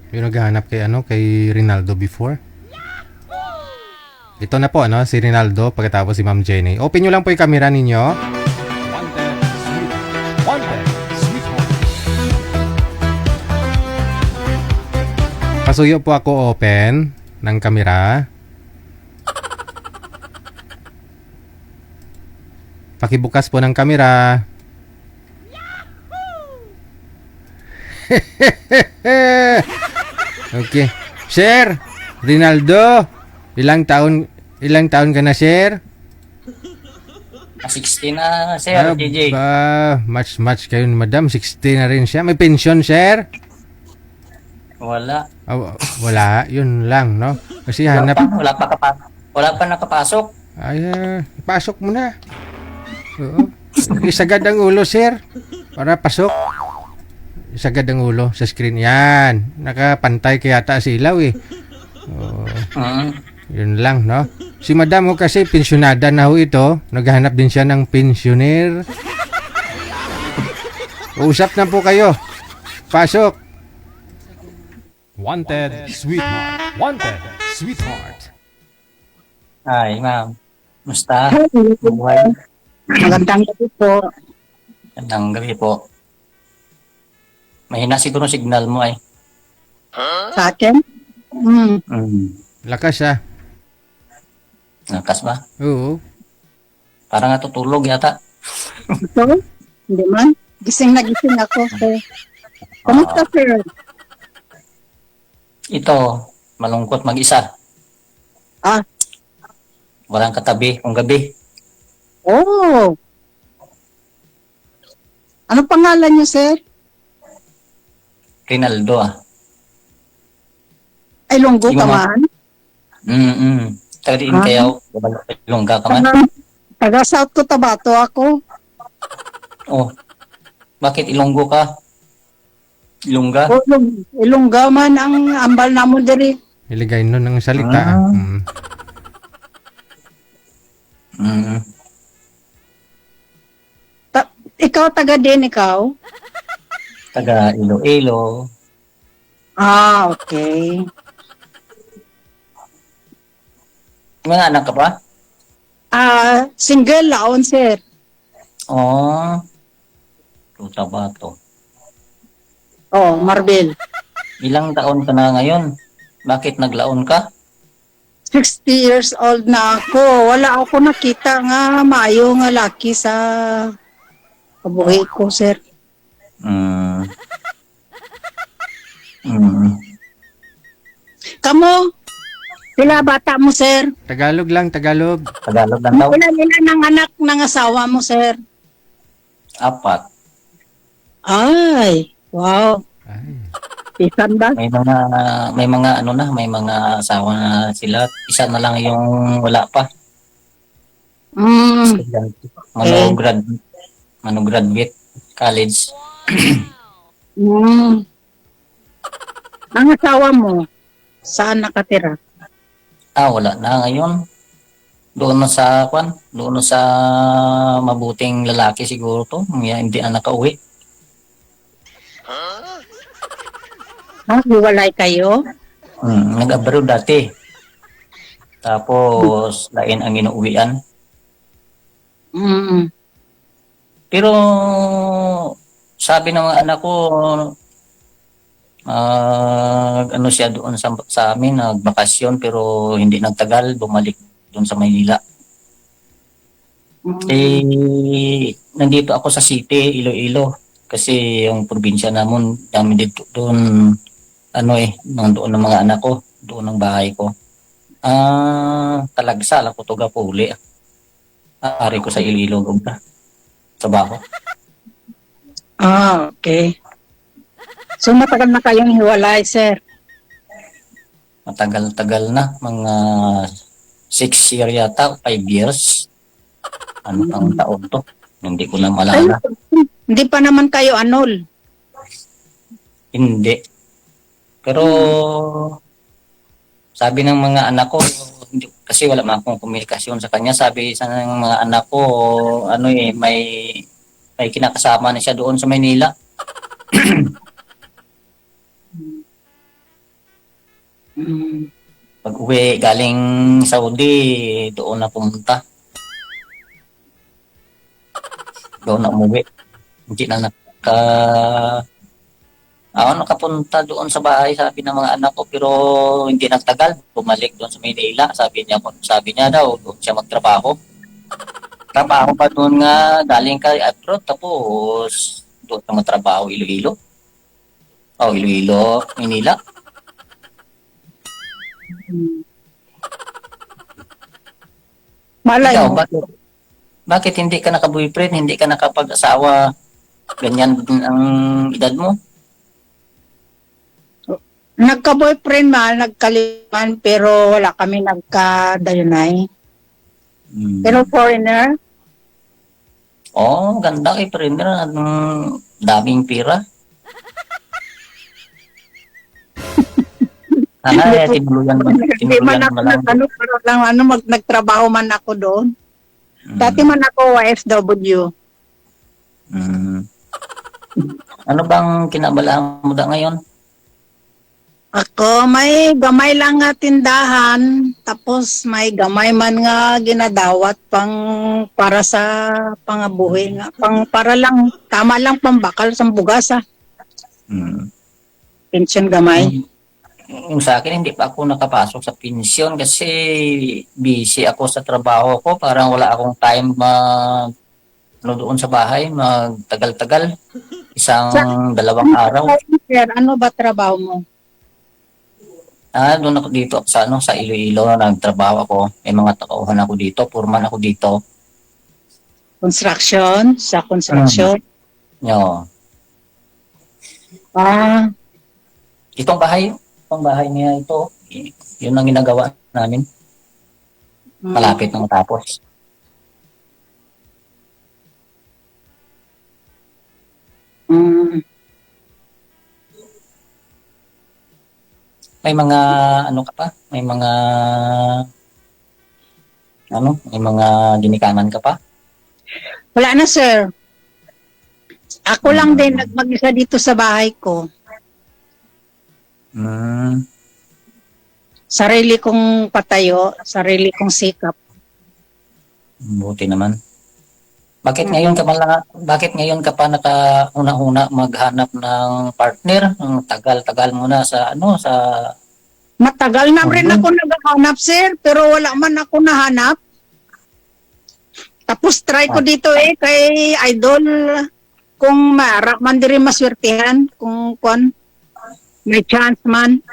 Yung naghahanap kay Rinaldo before. Ito na po, si Rinaldo pagkatapos si Ma'am Jenny. Open nyo lang po yung camera ninyo. Pasuyo po ako open ng kamera. Pakibukas po ng kamera. Okay. Sir, Rinaldo, ilang taon ka na, sir? 60 na, sir, DJ. Much kayo, madam. 60 na rin siya. May pension, sir? Wala. Wala, yun lang, no? Kasi hanap... Wala pa nakapasok. Ay, pasok mo na. Oo. Isagad ang ulo, sir. Para pasok. Isagad ang ulo sa screen. Yan. Nakapantay kaya ata si ilaw eh. Yun lang, no? Si madam ho kasi pensyonada na ho ito. Naghahanap din siya ng pensioner. Usap na po kayo. Pasok. Wanted, sweetheart. Ay, ma'am. Musta? Buhay. Magandang gabi po. Gandang gabi po. Mahina siguro signal mo ay. Sa akin? Lakas siya. Nakas ba? Oo. Parang natutulog yata. Ito? Hindi man. Gising na gising ako. So, kamusta, sir? Ito, malungkot mag-isa. Ah, Walang katabi kung gabi. oh. Ano pangalan niyo, sir? Rinaldo ah. Ay, Lunggo ka Yung mga- man? Taga din Ah. kayo. Ilongga ka man. Taga South Cotabato ako. Oh. Bakit Ilonggo ka? Ilongga? O, Ilongga man ang ambal namo diri. Iligay nun ng salita. Ah. Mm. Mm. Ikaw taga din, ikaw? Taga Iloilo. Ah, okay. Mga anak ka pa? Single laon, sir. Oh. Tuta ba to? Oh, Marvel. Ilang taon ka na ngayon? Bakit naglaon ka? 60 years old na ako. Wala ako nakita nga maayo nga laki sa kabuhi ko, sir. Mm. Mm. Kamo? Sila bata mo, sir? Tagalog lang, Tagalog. Tagalog lang daw. Ilan ng anak ng asawa mo, sir? 4. Ay, wow. Ay. Isan ba? May mga asawa na sila. Isa na lang yung wala pa. Mm. Graduate college. Mm. Ang asawa mo, saan nakatira? Wala na ngayon. Doon na sa mabuting lalaki siguro to. Hindi na nakauwi. Hiwalay kayo? Nag-abroad dati. Tapos, lain ang inuuwian. Mm. Pero, sabi ng mga anak ko, ano siya doon sa amin, nagbakasyon, pero hindi nagtagal, bumalik doon sa Maynila. Nandito ako sa city, Iloilo. Kasi yung probinsya namon, dami dito doon, nandoon ng mga anak ko, doon ang bahay ko. Talagsal ako to Gapuli. Ari ko sa Iloilo gumpa. Trabaho. Okay. So matagal na kayong hiwalay, sir? Matagal-tagal na, mga 6 years yata, 5 years. Ano pang taon to? Hindi ko na malala. Hindi pa naman kayo anol. Hindi. Pero sabi ng mga anak ko, kasi wala man akong komunikasyon sa kanya, sabi sa ng mga anak ko, may kinakasama na siya doon sa Maynila. Pag uwi galing Saudi, doon na pumunta. Doon na umuwi. Hindi na nakapunta doon sa bahay, sabi ng mga anak ko, pero hindi nagtagal, bumalik doon sa Manila. Sabi niya daw, doon siya magtrabaho. Trabaho pa doon nga, galing ka abroad, tapos doon ka magtrabaho, Iloilo. Iloilo, Manila. Malay Ikaw, mo. bakit hindi ka naka-boyfriend, hindi ka nakapag-asawa? Ganyan din ang edad mo? Nagka-boyfriend man, nagkaliman, pero wala kami nagka-dayunay. Pero foreigner? Ganda kay Prender. Anong daming pira. Tinuluyan Hindi man ako mo lang. pero lang nagtrabaho man ako doon. Dati man ako OFW. Ano bang kinabalaan mo da ngayon? Ako may gamay lang nga tindahan, tapos may gamay man nga ginadawat pang para sa pangabuhi nga, para lang tama lang pambakal sa bugasa. Pension gamay. Yung sa akin, hindi pa ako nakapasok sa pensyon kasi busy ako sa trabaho ko. Parang wala akong time doon sa bahay, magtagal-tagal. Isang dalawang araw. Sir, ano ba trabaho mo? Doon ako dito sa Iloilo, nagtrabaho ako. May mga tauhan ako dito, foreman ako dito. Construction? Sa construction? Yo. Itong bahay niya ito, yun ang ginagawa namin. Malapit na matapos. May mga ka pa? May mga ginikanan ka pa? Wala na, sir. Ako lang din nagmag-isa dito sa bahay ko. Sarili kong patayo, sarili kong sikap. Buti naman. Bakit ngayon ka pa nakauna-una maghanap ng partner? Ang tagal-tagal mo na sa Matagal na rin ako naghahanap, sir, pero wala man ako nahanap. Tapos try ko dito kay Idol kung man diri maswertihan kung may chance man.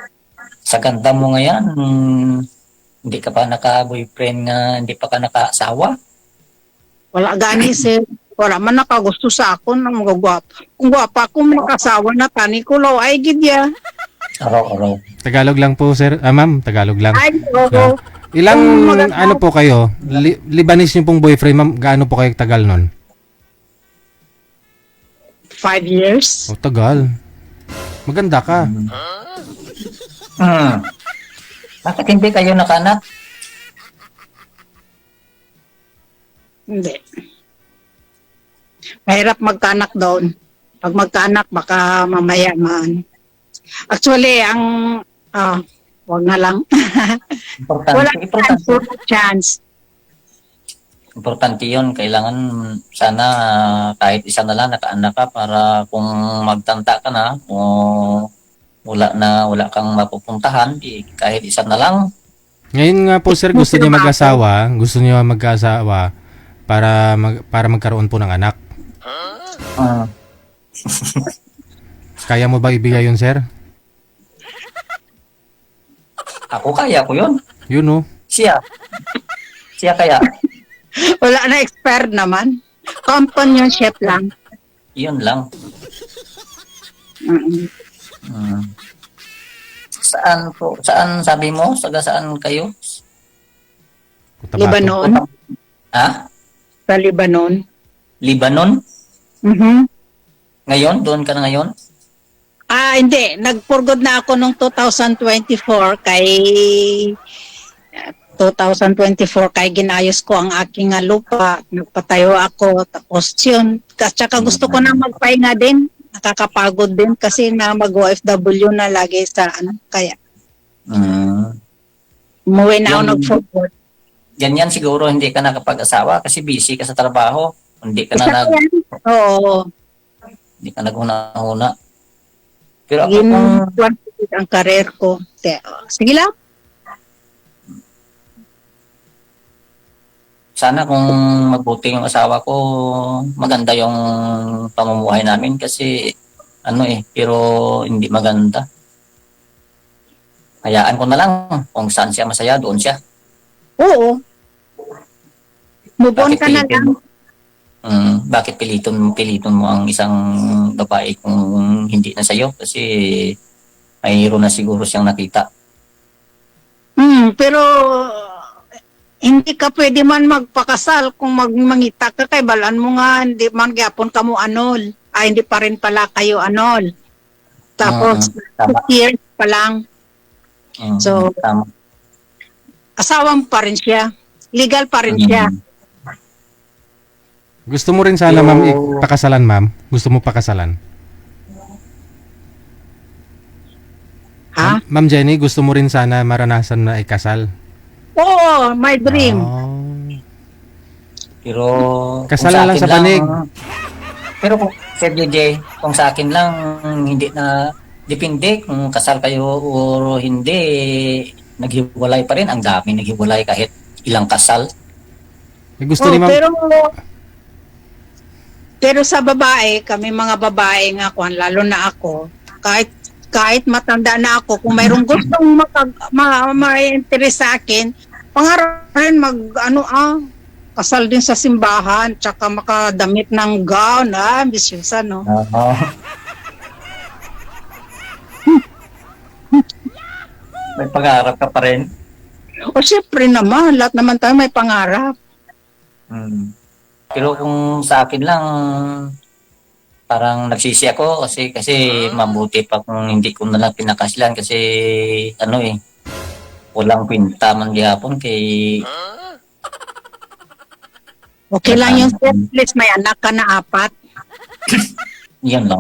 Sa ganda mo ngayon, hindi ka pa naka-boyfriend nga, hindi pa ka naka-asawa? Wala gani, sir. Wala man nakagusto sa akon ng mga gwapa. Kung gwapa ako makasawa na tani ko law ay gidya. Araw-araw. Tagalog lang po, sir. Ma'am, Tagalog lang. Ay, oo. Ilang ano po kayo? Libanese niyo pong boyfriend, ma'am? Gaano po kayo tagal nun? 5 years. Oh, tagal. Maganda ka. Bakit hindi kayo nakanak? Hindi. Mahirap magkaanak doon. Pag magkaanak, baka mamaya man. Actually, wag na lang. Wala chance. Importante yun. Kailangan sana kahit isa na lang nakaanak ka para kung magtanta ka na o wala kang mapupuntahan, kahit isa na lang. Ngayon nga po, sir, gusto niyo mag-asawa para magkaroon po ng anak. Kaya mo ba ibigay yun, sir? Ako kaya ko yun. Yun, oh. Siya kaya. Wala na expert naman. Companionship lang. Yun lang. Saan sabi mo? Saan kayo? Cotabato. Lebanon. Sa Lebanon. Lebanon? Ngayon? Doon ka na ngayon? Hindi. Nagpurgod na ako noong 2024 kay ginayos ko ang aking lupa. Nagpatayo ako. Tapos yun. Tsaka gusto ko na magpahinga din. Nakakapagod din kasi na mag-OFW na lagi sa kaya. Umuwi na ako nag-forward. Ganyan siguro hindi ka nakapag-asawa kasi busy ka sa trabaho. Hindi ka Oo. Hindi ka naghuna-huna. Pero ako ang karir ko. Sige lang. Sana kung magbuti yung asawa ko, maganda yung pamumuhay namin kasi pero hindi maganda. Hayaan ko na lang kung saan siya masaya, doon siya. Oo. Move on ka na lang. Bakit piliton mo ang isang babae kung hindi na sa'yo? Kasi mayroon na siguro siyang nakita. Pero hindi ka pwede man magpakasal kung mangita ka kay balaan mo nga hindi man gyapon ka mo anol. Hindi pa rin pala kayo anol. Tapos 2 years pa lang. So tama. Asawang pa rin siya. Legal pa rin siya. Gusto mo rin sana, ma'am, ipakasalan, ma'am? Gusto mo pakasalan? Ha? Ma'am Jenny, gusto mo rin sana maranasan na ikasal? Oo, my dream. Oh. Pero Kasal lang sa banig. Pero kung Sir JJ, kung sa akin lang hindi na depende kung kasal kayo o hindi, naghiwalay pa rin. Ang dami naghiwalay kahit ilang kasal. Gusto ni ma'am. Pero sa babae, kami mga babae nga kwan, lalo na ako, kahit matanda na ako, kung mayroong gustong ma-interest sa akin, pangarap rin kasal din sa simbahan, tsaka makadamit ng gown, ambisyosa, no? Oo. May pangarap ka pa rin. O syempre naman, lahat naman tayo may pangarap. Pero kung sa akin lang, parang nagsisi ako kasi mabuti pa kung hindi ko na lang pinakaslan kasi walang kwenta man gihapon kay Okay lang yung at least may anak ka na 4. yan lang.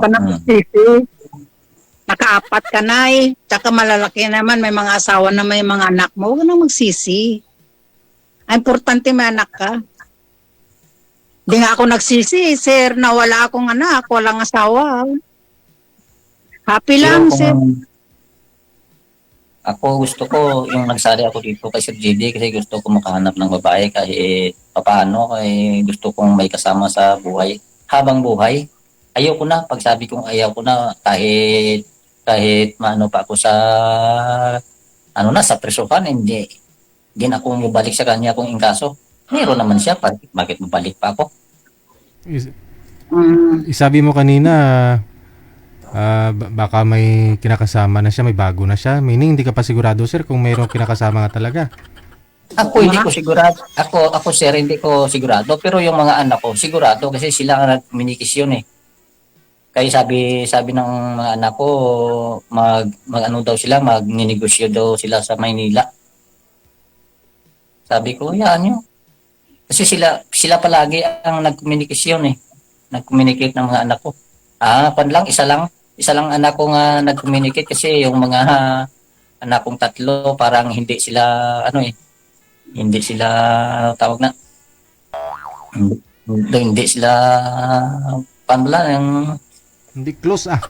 Naka-4 ka na tsaka malalaki naman, may mga asawa na may mga anak mo, huwag na magsisi. Ang importante may anak ka. Di nga ako nagsisi, sir, na wala akong anak, walang asawa. Happy lang, sir. Ako gusto ko, yung nagsali ako dito kay Sir JD kasi gusto ko makahanap ng babae kahit papaano, kaya gusto kong may kasama sa buhay. Habang buhay, ayaw ko na, pag sabi kong ayaw ko na, kahit maano pa ako sa, sa presuhan, hindi na ako mabalik sa kanya kung inkaso. Meron naman siya, bakit mabalik pa ako? Isabi mo kanina, baka may kinakasama na siya, may bago na siya. Meaning, hindi ka pa sigurado, sir, kung mayroong kinakasama nga talaga. Ako hindi ko sigurado. Ako sir, hindi ko sigurado. Pero yung mga anak ko, sigurado kasi sila ang nagminikisyon eh. Kaya sabi ng mga anak ko, magninegosyo daw sila sa Maynila. Sabi ko, yan yun. Kasi sila palagi ang nag-communication eh. Nag-communicate ng mga anak ko. Isa lang anak ko nga nag-communicate kasi yung mga anak kong 3 parang hindi sila tawag na. Hindi sila Hindi close na.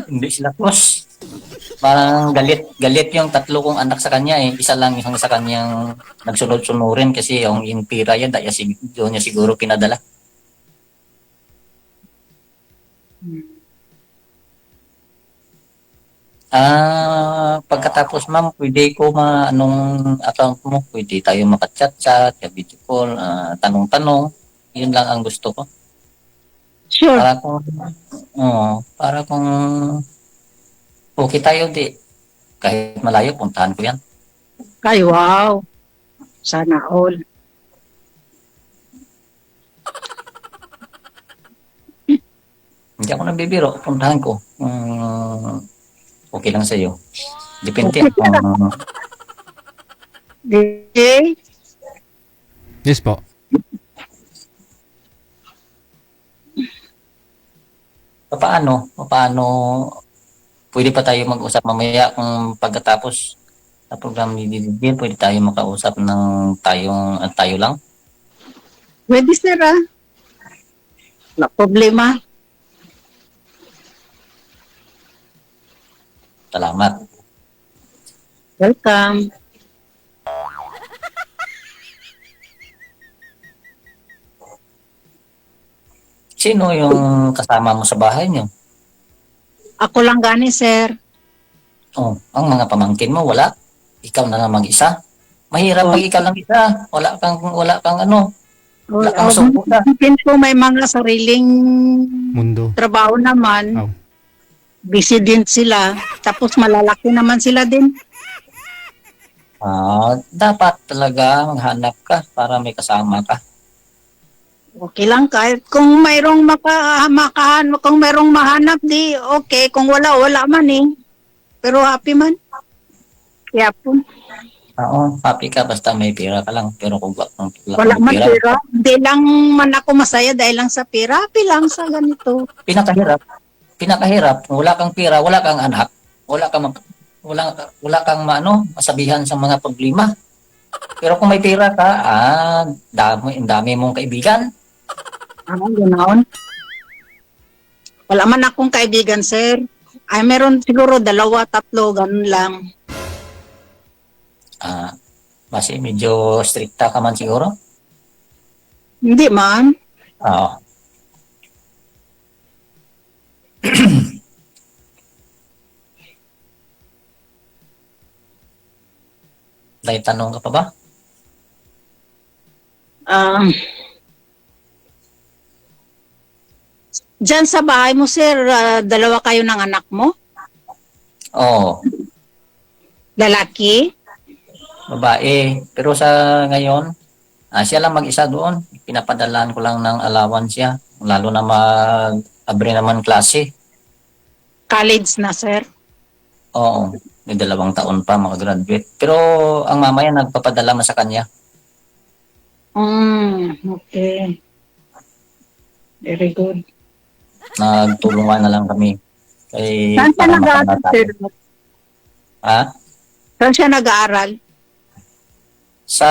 Hindi sila close. Parang galit yung 3 kong anak sa kanya eh. Isa lang yung sa kanyang nagsunod-sunurin kasi yung pira yan, doon niya siguro pinadala. Pagkatapos ma'am, pwede ko anong account mo? Pwede tayo makachat-chat, video call, tanong-tanong. Yun lang ang gusto ko. Sure. Para kung okay tayo, kahit malayo, puntahan ko yan. Ay, wow. Sana all. Hindi ako nabibiro, puntahan ko. Okay lang sa'yo. Depende. DJ? Yes po. Paano pwede pa tayo mag-usap mamaya kung pagkatapos sa program ni Didil, pwede tayo makausap ng tayo lang? Pwede, sir, Wala problema. Salamat. Welcome. Sino yung kasama mo sa bahay niyo? Ako lang gani, sir. Ang mga pamangkin mo, wala? Ikaw na lang mag-isa? Mahirap pag ikaw lang isa. Wala kang wala kang suporta. Po may mga sariling Mundo. trabaho naman. Busy din sila. Tapos malalaki naman sila din. Dapat talaga maghanap ka para may kasama ka. Okay lang kahit kung mayroong kung mayroong mahanap di okay, kung wala man eh. Pero happy man. Kaya po. Happy ka basta may pera ka lang. Pero kung wala man pera, hindi lang man ako masaya dahil lang sa pera. Happy lang sa ganito. Pinakahirap pinakahirap, wala kang pera, wala kang anak, wala kang masabihan sa mga problema. Pero kung may pera ka, dami mong kaibigan. Ganoon. Wala man akong kaibigan, sir. Ay, meron siguro 2, 3, ganun lang. Kasi medyo stricta ka man siguro. Hindi man. Oo. May tanong ka pa ba? Diyan sa bahay mo, sir, 2 kayo ng anak mo? Oo. Lalaki? Babae. Pero sa ngayon, siya lang mag-isa doon. Pinapadalaan ko lang ng allowance siya. Lalo na mag-abre naman klase. College na, sir? Oo. May 2 taon pa makagraduate. Pero ang mama niya nagpapadala na sa kanya. Okay. Very good. Nagtulungan na lang kami. Saan siya para nag-aaral, makamata. sir? Ha? Saan siya nag-aaral? Sa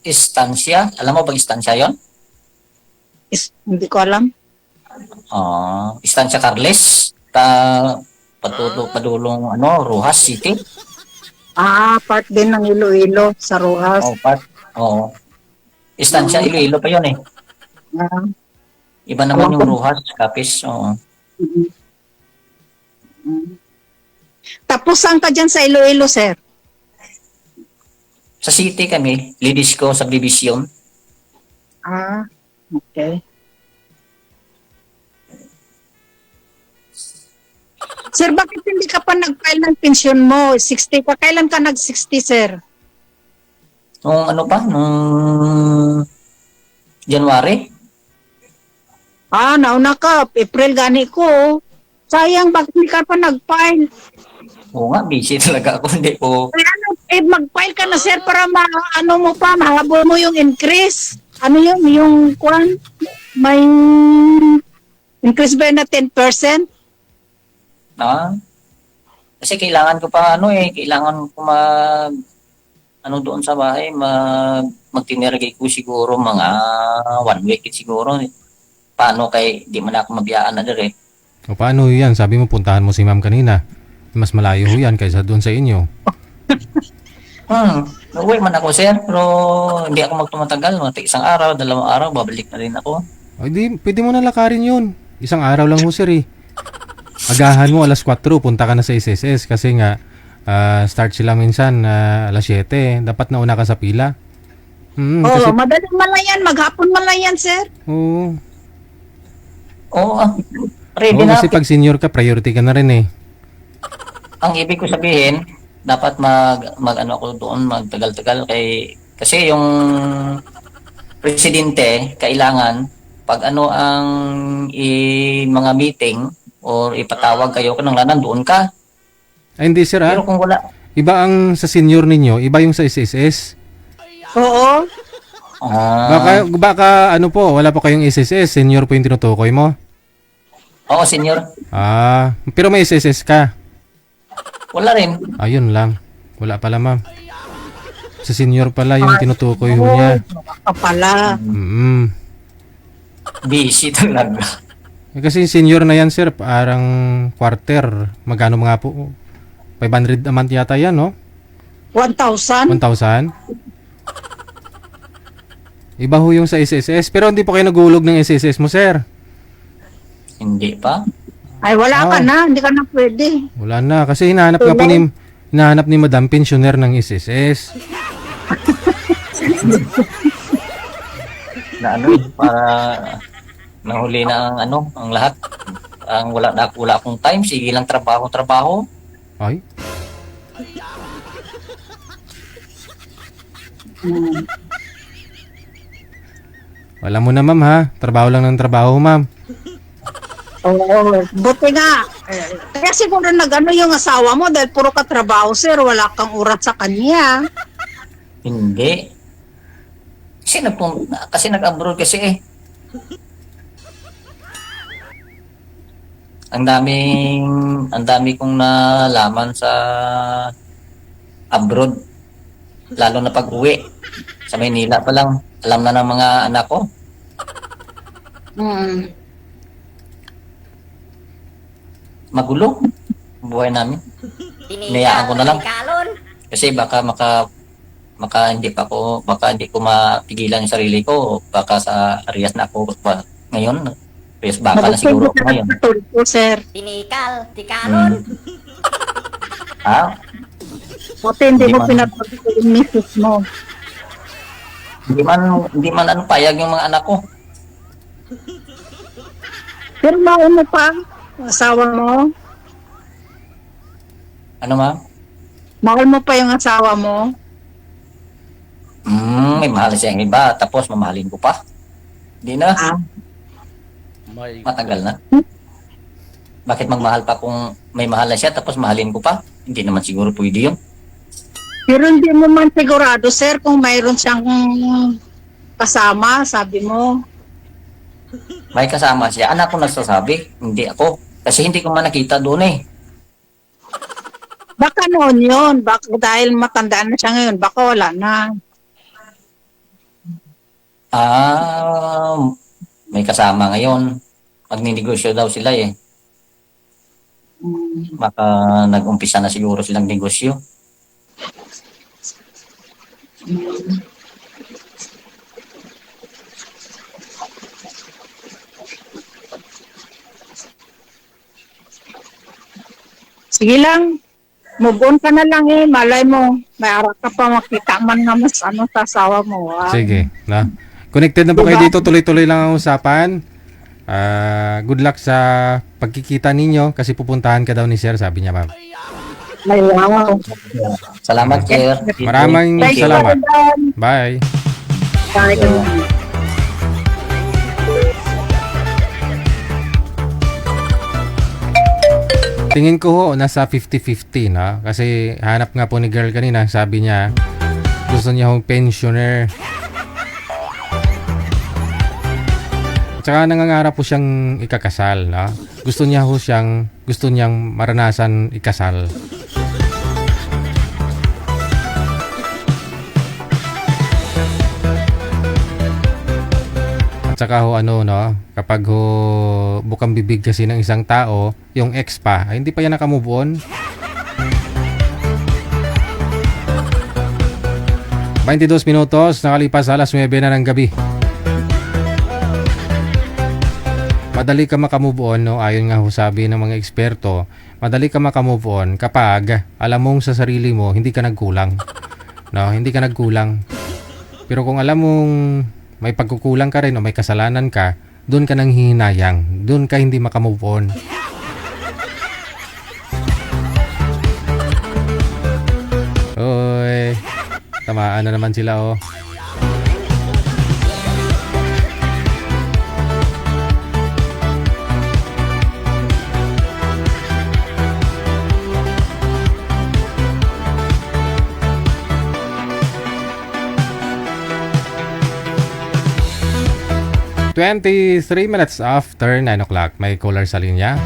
istansya. Alam mo bang istansya yon? Hindi ko alam. Istansya Carles. Padulong Rojas City. Part din ng Iloilo sa Rojas. Oo. Istansya Iloilo pa yun eh. Iba naman yung Rojas, Capiz. Oo. Tapos saan ka dyan sa Iloilo, sir? Sa city kami, Lidisco Subdivision. Okay. Sir, bakit hindi ka pa nag-file ng pensyon mo? 60 ka. Kailan ka nag-60, sir? Nung January. Nauna ka. April gani ko. Sayang, bakit hindi ka pa nag-file? Oo nga, busy talaga ako. Hindi po. Mag-file ka na, sir, para mahabol mo yung increase. Ano yun? Yung kwan? May increase ba na 10%? Kasi kailangan ko pa kailangan ko doon sa bahay, magtinirigay ko siguro mga 1 week siguro. Paano di man ako mabiyaan na dire. O paano yan? Sabi mo puntahan mo si ma'am kanina. Mas malayo yan kaysa doon sa inyo. Uwi man ako, sir, pero hindi ako magtumatagal. Isang araw, 2 araw, babalik na rin ako. Di, pwede mo na lakarin yun. Isang araw lang ho, sir eh. Agahan mo alas 4, punta ka na sa SSS kasi nga start sila minsan alas 7. Dapat nauna ka sa pila. Kasi, madaling man lang yan. Maghapon man lang yan, sir. Oo, ready na. Kasi pag senior ka, priority ka na rin eh. Ang ibig ko sabihin, dapat ako doon, magtagal-tagal kasi yung presidente kailangan pag ang mga meeting or ipatawag kayo nang nandoon ka. Ay, hindi sir Pero kung wala. Iba ang sa senior ninyo, iba yung sa SSS. Oo. Baka wala pa kayong SSS, senior po yung tinutukoy mo? Oo, senior. Pero may SSS ka? Wala rin. Ayun lang. Wala pala, ma'am. Sa senior pala yung tinutukoy ho niya. Pala. Busy talaga. Kasi senior na yan, sir, parang quarter. Magkano mga po? 500 a month yata yan, no? 1,000. 1,000? Iba ho yung sa SSS. Pero hindi po kayo nagulog ng SSS mo, sir. Hindi pa. Ay, wala ka na. Hindi ka na pwede. Wala na. Kasi hinahanap ni Madam Pensioner ng SSS. Para nahuli na ang lahat. Wala akong time. Sige lang trabaho. Ay? Wala mo na, ma'am, ha? Trabaho lang ng trabaho, ma'am. Oo, buti nga. Kaya siguro yung asawa mo dahil puro ka trabaho, sir. Wala kang oras sa kanya. Hindi. Kasi nag-abroad kasi eh. ang dami kong nalaman sa abroad. Lalo na pag-uwi. Sa Maynila pa lang, alam na ng mga anak ko. Mm. Magulo ang buhay namin. Hinayaan ko na lang. Kasi baka hindi ko mapigilan yung sarili ko. Baka sa Arias na ako ngayon. Arias baka na siguro ako ngayon. Po, sir. Ha? Buti hindi Hindi mo man. pinapagod yung misis mo. Hindi man ano payag yung mga anak ko. Pero mahal mo pa asawa mo? Ano ma'am? Mahal mo pa yung asawa mo? May mahal siyang iba, tapos mamahalin ko pa. Hindi na. Ah. Matagal na. Bakit magmahal pa kung may mahal na siya, tapos mahalin ko pa? Hindi naman siguro pwede yun. Pero hindi mo man sigurado, sir, kung mayroon siyang kasama, sabi mo. May kasama siya. Anak ko nagsasabi, hindi ako. Kasi hindi ko man nakita doon eh. Baka noon yun. Baka dahil matandaan na siya ngayon, baka wala na. May kasama ngayon. Magninegosyo daw sila eh. Baka nag-umpisa na siguro silang negosyo. Sige lang. Move on ka na lang eh. Malay mo. May arak ka pa makita man nga mas sa asawa mo. Ah. Sige, na. Connected na po kayo dito, tuloy-tuloy lang ang usapan. Good luck sa pagkikita ninyo kasi pupuntahan ka daw ni Sir, sabi niya, ma'am. Ay, wow. Salamat, sir. Maraming Thank you, salamat. Madam. Bye. Bye. Tingin ko ho, nasa 50-50 na. Kasi hanap nga po ni girl kanina, sabi niya, gusto niya hong pensioner. Tsaka nangangarap po siyang ikakasal, na. Gusto niyang maranasan ikasal. At saka ho kapag ho bukang bibig kasi ng isang tao, yung ex pa, ay hindi pa yan nakamove on. 22 minutos, nakalipas alas 9 na ng gabi. Madali ka makamove on, no? Ayon nga ho sabi ng mga eksperto, madali ka makamove on kapag alam mong sa sarili mo, hindi ka nagkulang. No, hindi ka nagkulang. Pero kung alam mong may pagkukulang ka rin o may kasalanan ka, doon ka nang hihinayang. Doon ka hindi makamove on. Oy, tamaan na naman sila, oh. Twenty-3 minutes after 9 o'clock. May caller sa linya.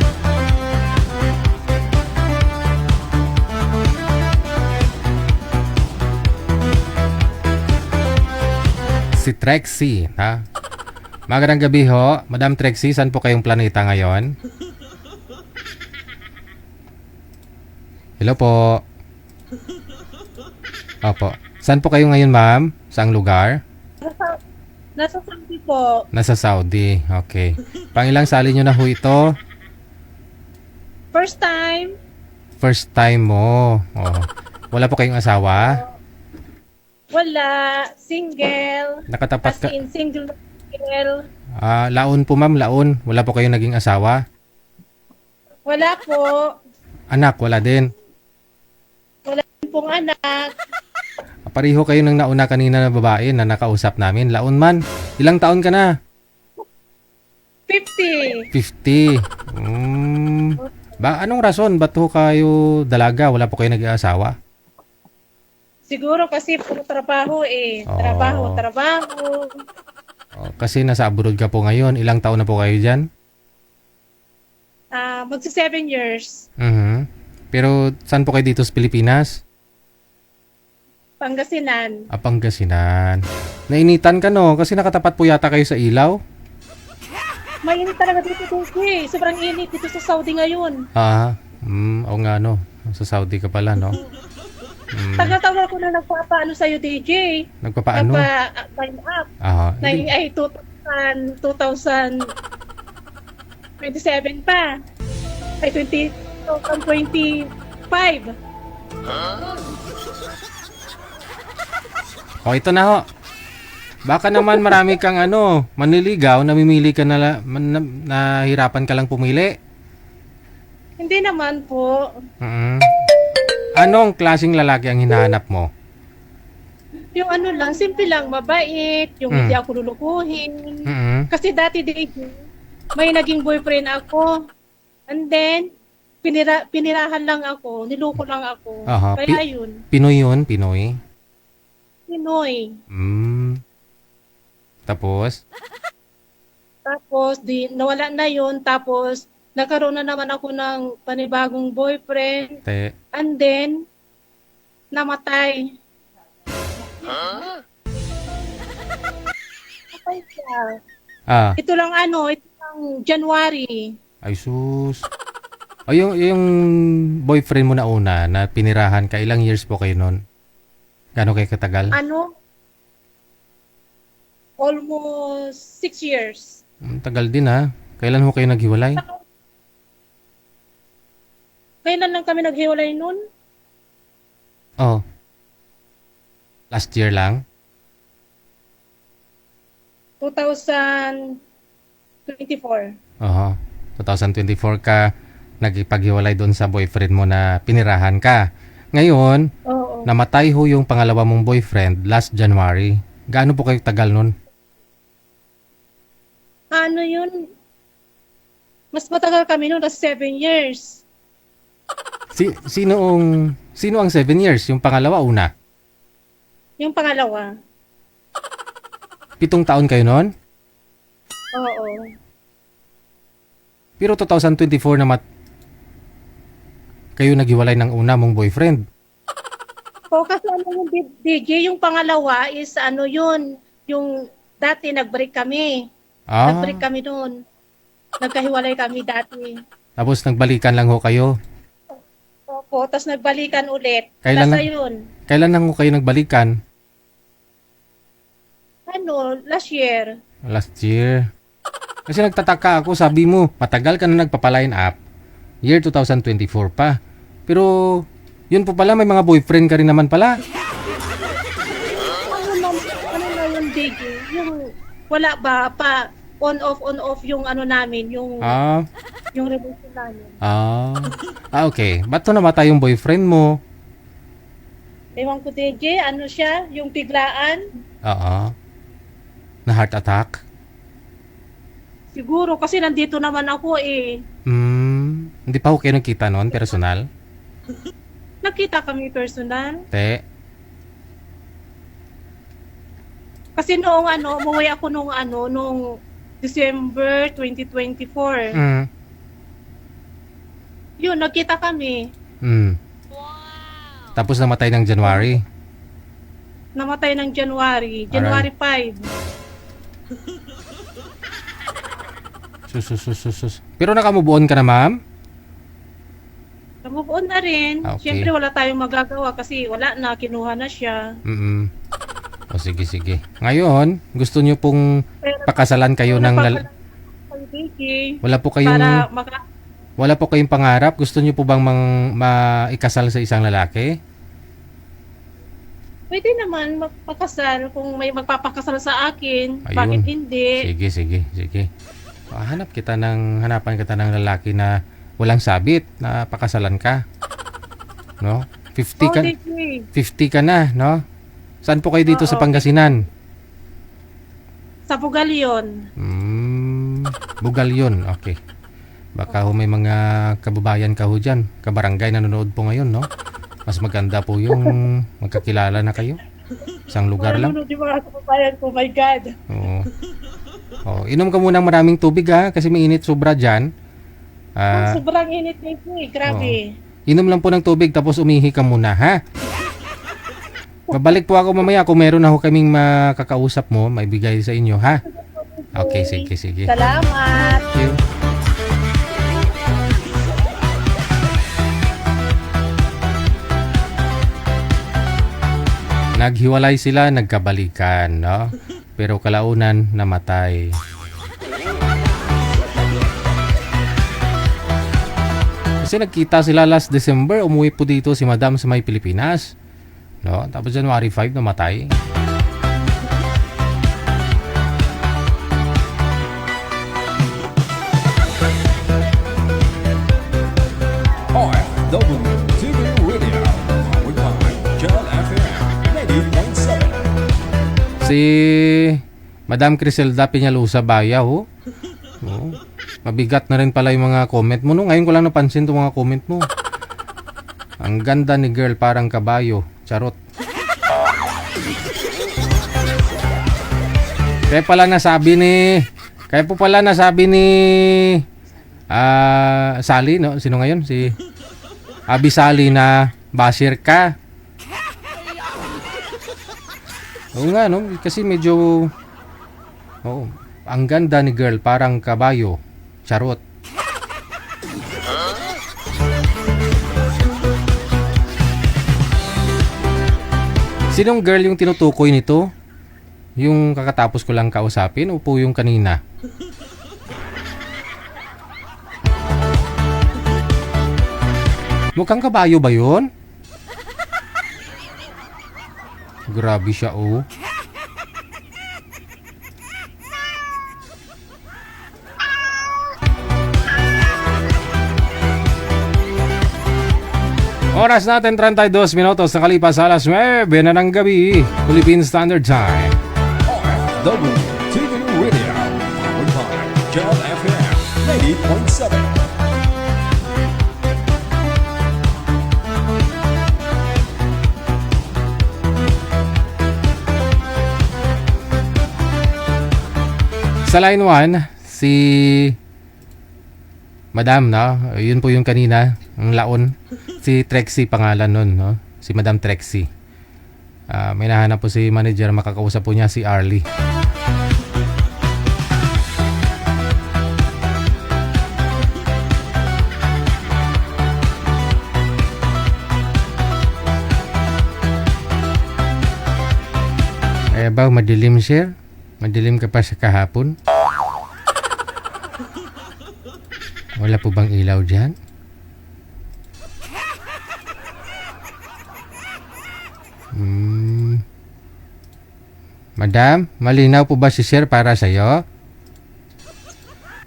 Si Trexie, ha? Magandang gabi ho. Madam Trexie, saan po kayong planeta ngayon? Hello po. Opo. Saan po kayo ngayon, ma'am? Saang lugar? Nasa Saudi po. Nasa Saudi. Okay. Pangilang sali nyo na ho ito? First time. First time mo. Oh. Wala po kayong asawa? Wala. Single. Nakatapat As in, single. Laon po ma'am, laon. Wala po kayong naging asawa? Wala po. Anak, wala din. Wala din pong anak. Pareho kayo ng nauna kanina na babae na nakausap namin. Laon man. Ilang taon ka na? 50. 50. Anong rason? Ba't ho kayo dalaga? Wala po kayo nag-aasawa? Siguro kasi puro trabaho eh. Oh. Trabaho. Kasi nasa abroad ka po ngayon. Ilang taon na po kayo dyan? magsi 7 years. Mhm. Pero saan po kayo dito sa Pilipinas? Pangasinan. Pangasinan. Nainitan ka no? Kasi nakatapat po yata kayo sa ilaw. Mainit talaga dito, DJ. Sobrang init dito sa Saudi ngayon. Oo nga no. Sa Saudi ka pala no? Tagal-tagal ko na nagpapaano sa'yo, DJ. Nagpapaano? Nagpa-line up. Ay, 2027 pa. Ay, 2025. Ito na ho. Baka naman marami kang manliligaw, namimili ka nahirapan ka lang pumili. Hindi naman po. Anong klaseng lalaki ang hinahanap mo? Yung lang, simple lang, mabait, yung hindi ako lulukuhin. Kasi dati, DJ, may naging boyfriend ako. And then, pinirahan lang ako, niluko lang ako. Kaya yun. Pinoy yun? Pinoy? Pinoy. Tapos, nawala na yun. Tapos, nagkaroon na naman ako ng panibagong boyfriend. And then, namatay. Namatay siya. Ito lang January. Ay sus. Yung boyfriend mo na una na pinirahan ka, ilang years po kayo nun? Gano'n kayo katagal? Almost 6 years. Tagal din ha. Kailan ho kayo naghiwalay? Kailan lang kami naghiwalay nun? Last year lang? 2024. 2024 ka nagpaghiwalay doon sa boyfriend mo na pinirahan ka. Ngayon, namatay ho yung pangalawa mong boyfriend last January. Gaano po kayo tagal nun? Yun? Mas matagal kami nun, 7 years. Sino ang 7 years? Yung pangalawa, una? Yung pangalawa. 7 taon kayo nun? Oo. Pero 2024 na kayo naghiwalay ng una mong boyfriend. Kasi yung DJ, yung pangalawa is yun, yung dati nag-break kami. Nag-break kami noon. Nagkahiwalay kami dati. Tapos nagbalikan lang ho kayo? Opo, tapos nagbalikan ulit. Kailan lang ho kayo nagbalikan? Last year. Last year. Kasi nagtataka ako, sabi mo, matagal ka na nagpapaline up. Year 2024 pa. Pero, yun po pala, may mga boyfriend ka rin naman pala. Na yun, DJ? Yung, wala ba, on off yung namin, yung relasyon namin. Okay. Ba't to namatay yung boyfriend mo? Ewan ko, DJ, siya, yung biglaan. Na heart attack? Siguro, kasi nandito naman ako eh. Hindi pa ho kayo nagkita noon, personal? Nakita kami personal. Kasi noong umuwi ako nung December 2024. Yun, nagkita kami. Tapos namatay ng January? Namatay ng January 5. Sus. Pero nakamove on ka na, ma'am? Move on na rin. Okay. Siyempre wala tayong magagawa kasi wala na, kinuha na siya. Sige. Ngayon, gusto nyo pong pakasalan kayo ng wala po kayong pangarap? Gusto nyo po bang maikasal sa isang lalaki? Pwede naman magpakasal kung may magpapakasal sa akin. Ayun. Bakit hindi? Sige. Hanapan kita ng lalaki na walang sabit na pakasalan ka. No? 50 ka na, no? Saan po kayo dito sa Pangasinan? Sa Bugalyon. Bugalyon, okay. Baka may mga kababayan ka ho dyan, kabarangay na nanonood po ngayon, no? Mas maganda po yung magkakilala na kayo. Isang lugar lang. Di ba kababayan ko, my God. Inom ka muna ng maraming tubig ha, kasi mainit sobra dyan. Sobrang init nito eh. Grabe. Inom lang po ng tubig tapos umihi ka muna, ha? Babalik po ako mamaya kung meron ako kaming makakausap mo, maibigay sa inyo, ha? Okay, sige. Salamat. Thank you. Naghiwalay sila, nagkabalikan, no? Pero kalaunan, namatay. Kasi nagkita sila last December, umuwi po dito si Madam sa may Pilipinas. No? Tapos January 5, namatay. OFW TV Radio. Powered by John FM 90.7. Si Madam Criselda Peñalosa Baya, oh. Oh. Mabigat na rin pala yung mga comment mo. No? Ngayon ko lang napansin itong mga comment mo. Ang ganda ni girl, parang kabayo. Charot. Kaya po pala nasabi ni Sally, no? Sino ngayon? Si Abi Sally na basher ka. Oo nga, no? Kasi medyo ang ganda ni girl, parang kabayo. Charot. Sinong girl yung tinutukoy nito? Yung kakatapos ko lang kausapin o po yung kanina? Mukhang kabayo ba yun? Grabe siya, oh. Oras natin 32 minutos na kalipas alas 9 na ng gabi, Philippine Standard Time. OFW TV Radio. Powered by John FM 90.7. Sa line 1, si Madam, no? Yun po yung kanina, ang laon. Si Trexie pangalan nun, no? Si Madam Trexie. May nahanap po si manager, makakausap po niya si Arlie. Eh ba, madilim sir? Madilim ka pa sa kahapon? Wala po bang ilaw dyan? Madam, malinaw po ba si sir para sa'yo?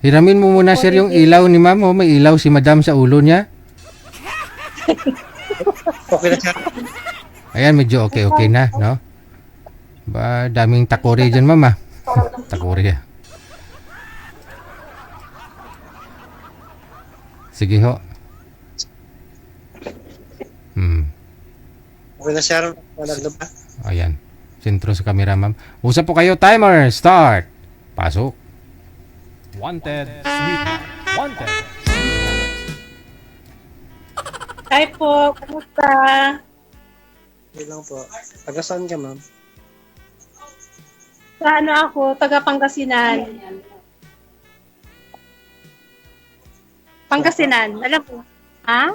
Hiramin mo muna sir yung ilaw ni ma'am. Oh, may ilaw si madam sa ulo niya. Okay na siya. Ayan, medyo okay na, no? Ba, daming takori dyan, mama. Takori, Sige ho. Okay na siya. Walang ba? Ayan. Sentro sa camera, ma'am. Usap po kayo. Timer. Start. Pasok. Wanted. Sweetheart. Wanted. Hi po. Kumusta? Okay lang po. Taga saan ka, ma'am? Sa ano ako? Taga Pangasinan. Pangasinan. Alam mo? Ha?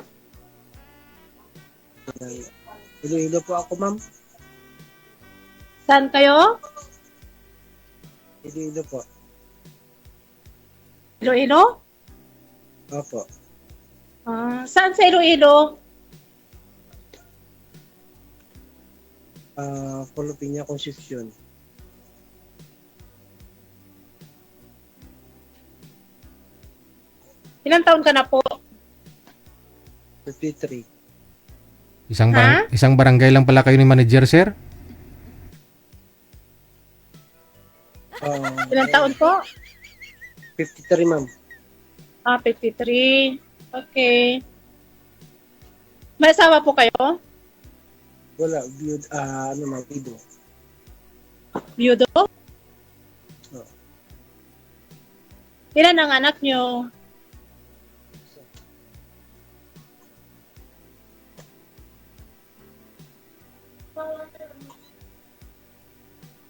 Iloilo po ako, ma'am. Saan kayo? Iloilo po. Iloilo? Opo. Saan sa Iloilo? Pulupinya Concepcion. Ilang taon ka na po? 53. Isang barangay lang pala kayo ni manager, sir? Ilang taon po? 53, ma'am. 53. Okay. May asawa po kayo? Wala. Ma'am, ido. Byudo? Ilan ang anak nyo?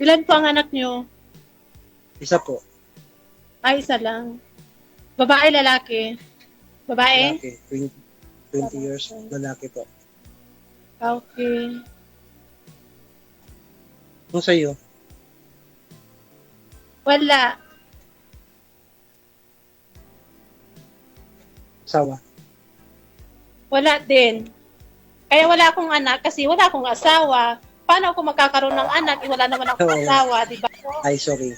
Ilan po ang anak nyo? Isa po. Ay, isa lang. Babae, lalaki? Babae? Lalaki. 20 years. Lalaki po. Okay. Kung sa'yo? Wala. Asawa? Wala din. Kaya wala akong anak kasi wala akong asawa. Paano ako magkakaroon ng anak? Wala naman akong Oo. asawa, di ba? Ay, sorry.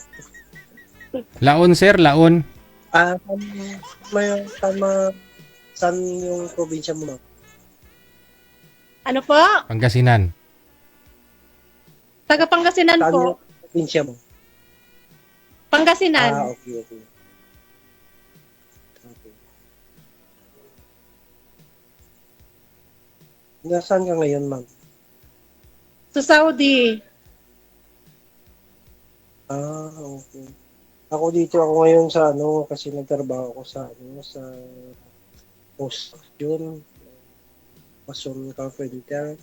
Laon, sir, laon. Saan yung probinsya mo, ma'am? Ano po? Pangasinan. Taga Pangasinan Saan po. yung probinsya mo? Pangasinan. Okay. Okay. Nasaan ka ngayon, ma'am? Sa Saudi. Okay. Ako dito ako ngayon sa kasi nagtrabaho ako sa sa construction, mason carpenter.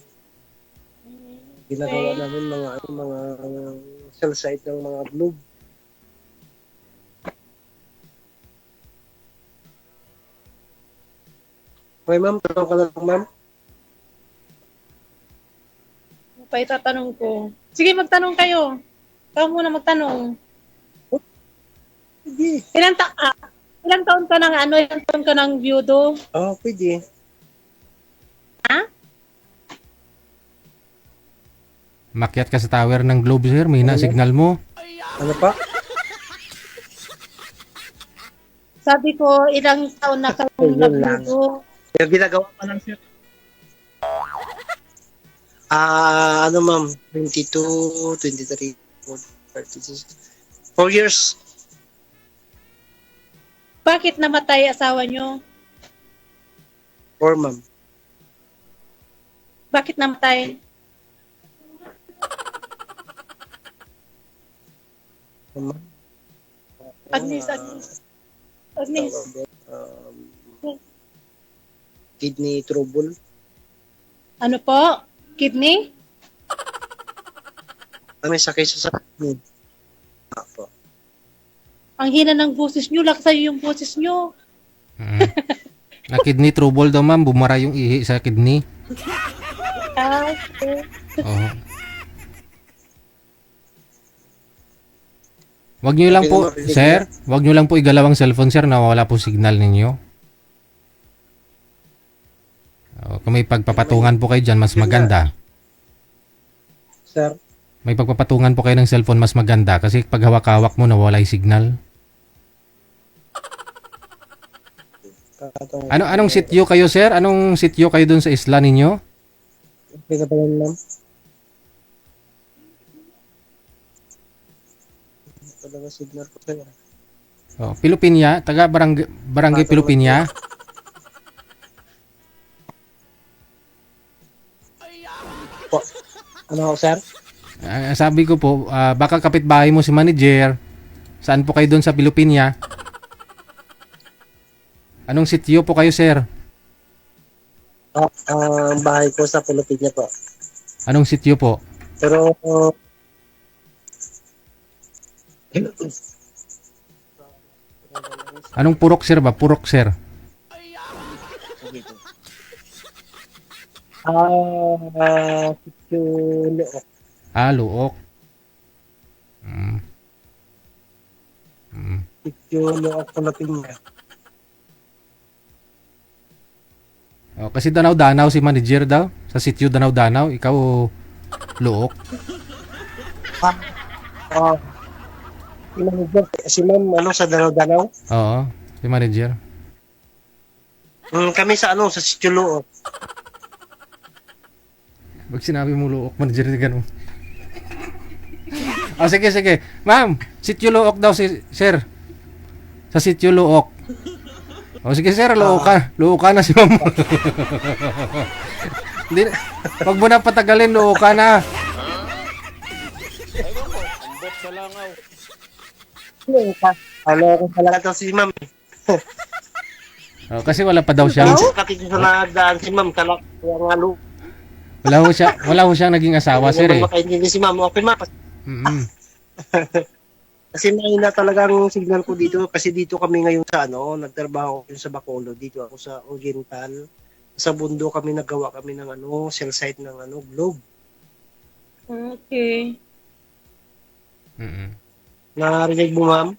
Ginagawa namin mga cell site ng mga globe. Okay, ma'am, tanong ka na lang, ma'am. Ano pa itatanong ko? Sige, magtanong kayo. Ikaw muna magtanong. Pwede. Ilang taon ka ng ilang taon ka ng byudo? Pwede. Ha? Makyat ka sa tower ng Globe, sir. May signal mo. Ano pa? Sabi ko, ilang taon na kayo Yun lang. nagbyudo? Yung ginagawa pa lang, sir. Ma'am? 22, 23, 36. 4 years. Bakit namatay asawa nyo? 4, ma'am. Bakit namatay? Agnes. Kidney trouble. Ano po? Kidney? May sakit sa kidney. Po. Ang hina ng boses nyo, laksayo yung boses nyo. Na kidney trouble daw, ma'am. Bumara yung ihi sa kidney. Okay. Oo. Wag nyo lang po, sir. Wag nyo lang po igalaw ang cellphone, sir. Nawawala po signal ninyo. Kung may pagpapatungan po kayo dyan, mas maganda. Sir? May pagpapatungan po kayo ng cellphone, mas maganda. Kasi pag hawak-hawak mo, nawawala yung signal. Anong sityo kayo, sir? Anong sityo kayo dun sa isla ninyo? Okay na ba yan, ma'am? Talaga signal ko sa'yo. Pilupinya, taga barangay Pilupinya. Po. Ano, sir? Sabi ko po, baka kapitbahay mo si manager. Saan po kayo doon sa Pilupinya? Anong sityo po kayo, sir? Ang bahay ko sa Pilipinas po. Anong sityo po? Pero, Anong purok, sir ba? Purok, sir. sityo Look. Luok. Sityo Look, Pilipinas. Kasi Danaw-Danaw si manager daw. Sa sityo Danaw-Danaw, ikaw Luok. Si ma'am, sa Danaw-Danaw? Oo, si manager. Kami sa sa sityo Look. Pag sinabi mo Luok, manager na gano'n. Sige. Ma'am, sityo Luok daw si sir. Sa sityo Luok. Sige sir, Luok ka na si ma'am. Hindi, wag mo na patagalin, Luok ka na. Kung talaga daw si ma'am. Kasi wala pa daw siyang Kasi sa nagdaan si ma'am, kaya nga Luok. wala ho siyang naging asawa, sir eh. Makaintindi si ma'am, okay ma'am. Kasi mahina talaga ang signal ko dito kasi dito kami ngayon sa nagtrabaho ko sa Bacolod, dito ako sa Oriental. Sa bundok kami naggawa kami ng cell site ng globe. Okay. Narinig mo, ma'am?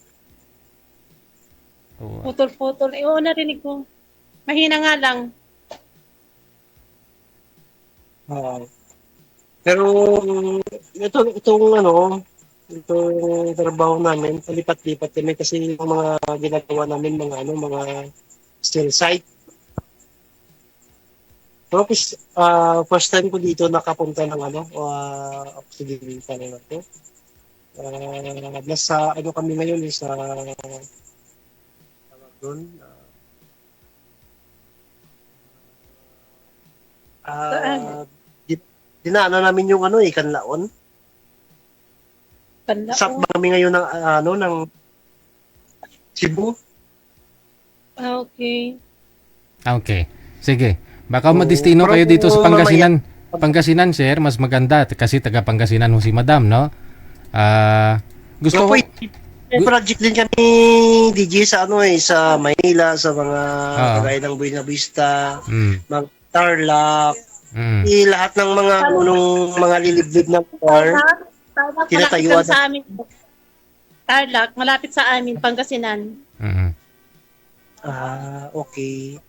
Oo. Putol-putol. Oo, narinig ko. Mahina nga lang. Pero itong trabaho namin, palipat-lipat kami kasi yung mga ginagawa namin mga still site. Tapos first time ko dito nakapunta ng Occidental na to. Nasa kami ngayon sa doon. Dinaanan namin yung Kanlaon. Sakto kami ngayon ng Cebu. Okay. Okay. Sige. Baka madistino kayo dito sa Pangasinan. Pangasinan, sir, mas maganda kasi taga Pangasinan ho si Madam, no? Gusto ko may project din kami DJ sa sa Maynila, sa mga kagaya ng Buena Vista, mga Tarlac, lahat ng mga liliblib ng bar. Tinatayuan sa amin. Tarlac, malapit sa amin, Pangasinan. Okay.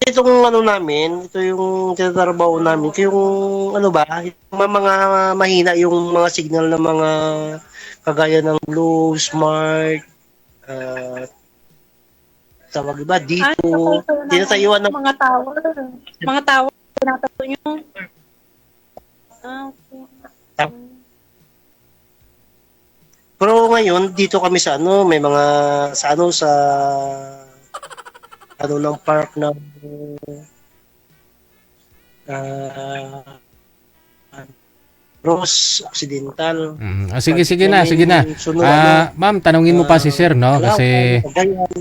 Itong namin, ito yung tinatrabaho namin, ito yung yung mga mahina yung mga signal ng mga kagaya ng Blue, Smart, tawag iba dito, tinatayuan ng mga tower. Mga tower, tinatayo nyo. Okay. Pero ngayon, dito kami sa may mga sa ng park ng Rose Occidental. Sige na. Ma'am, tanungin mo pa si sir, no? Kasi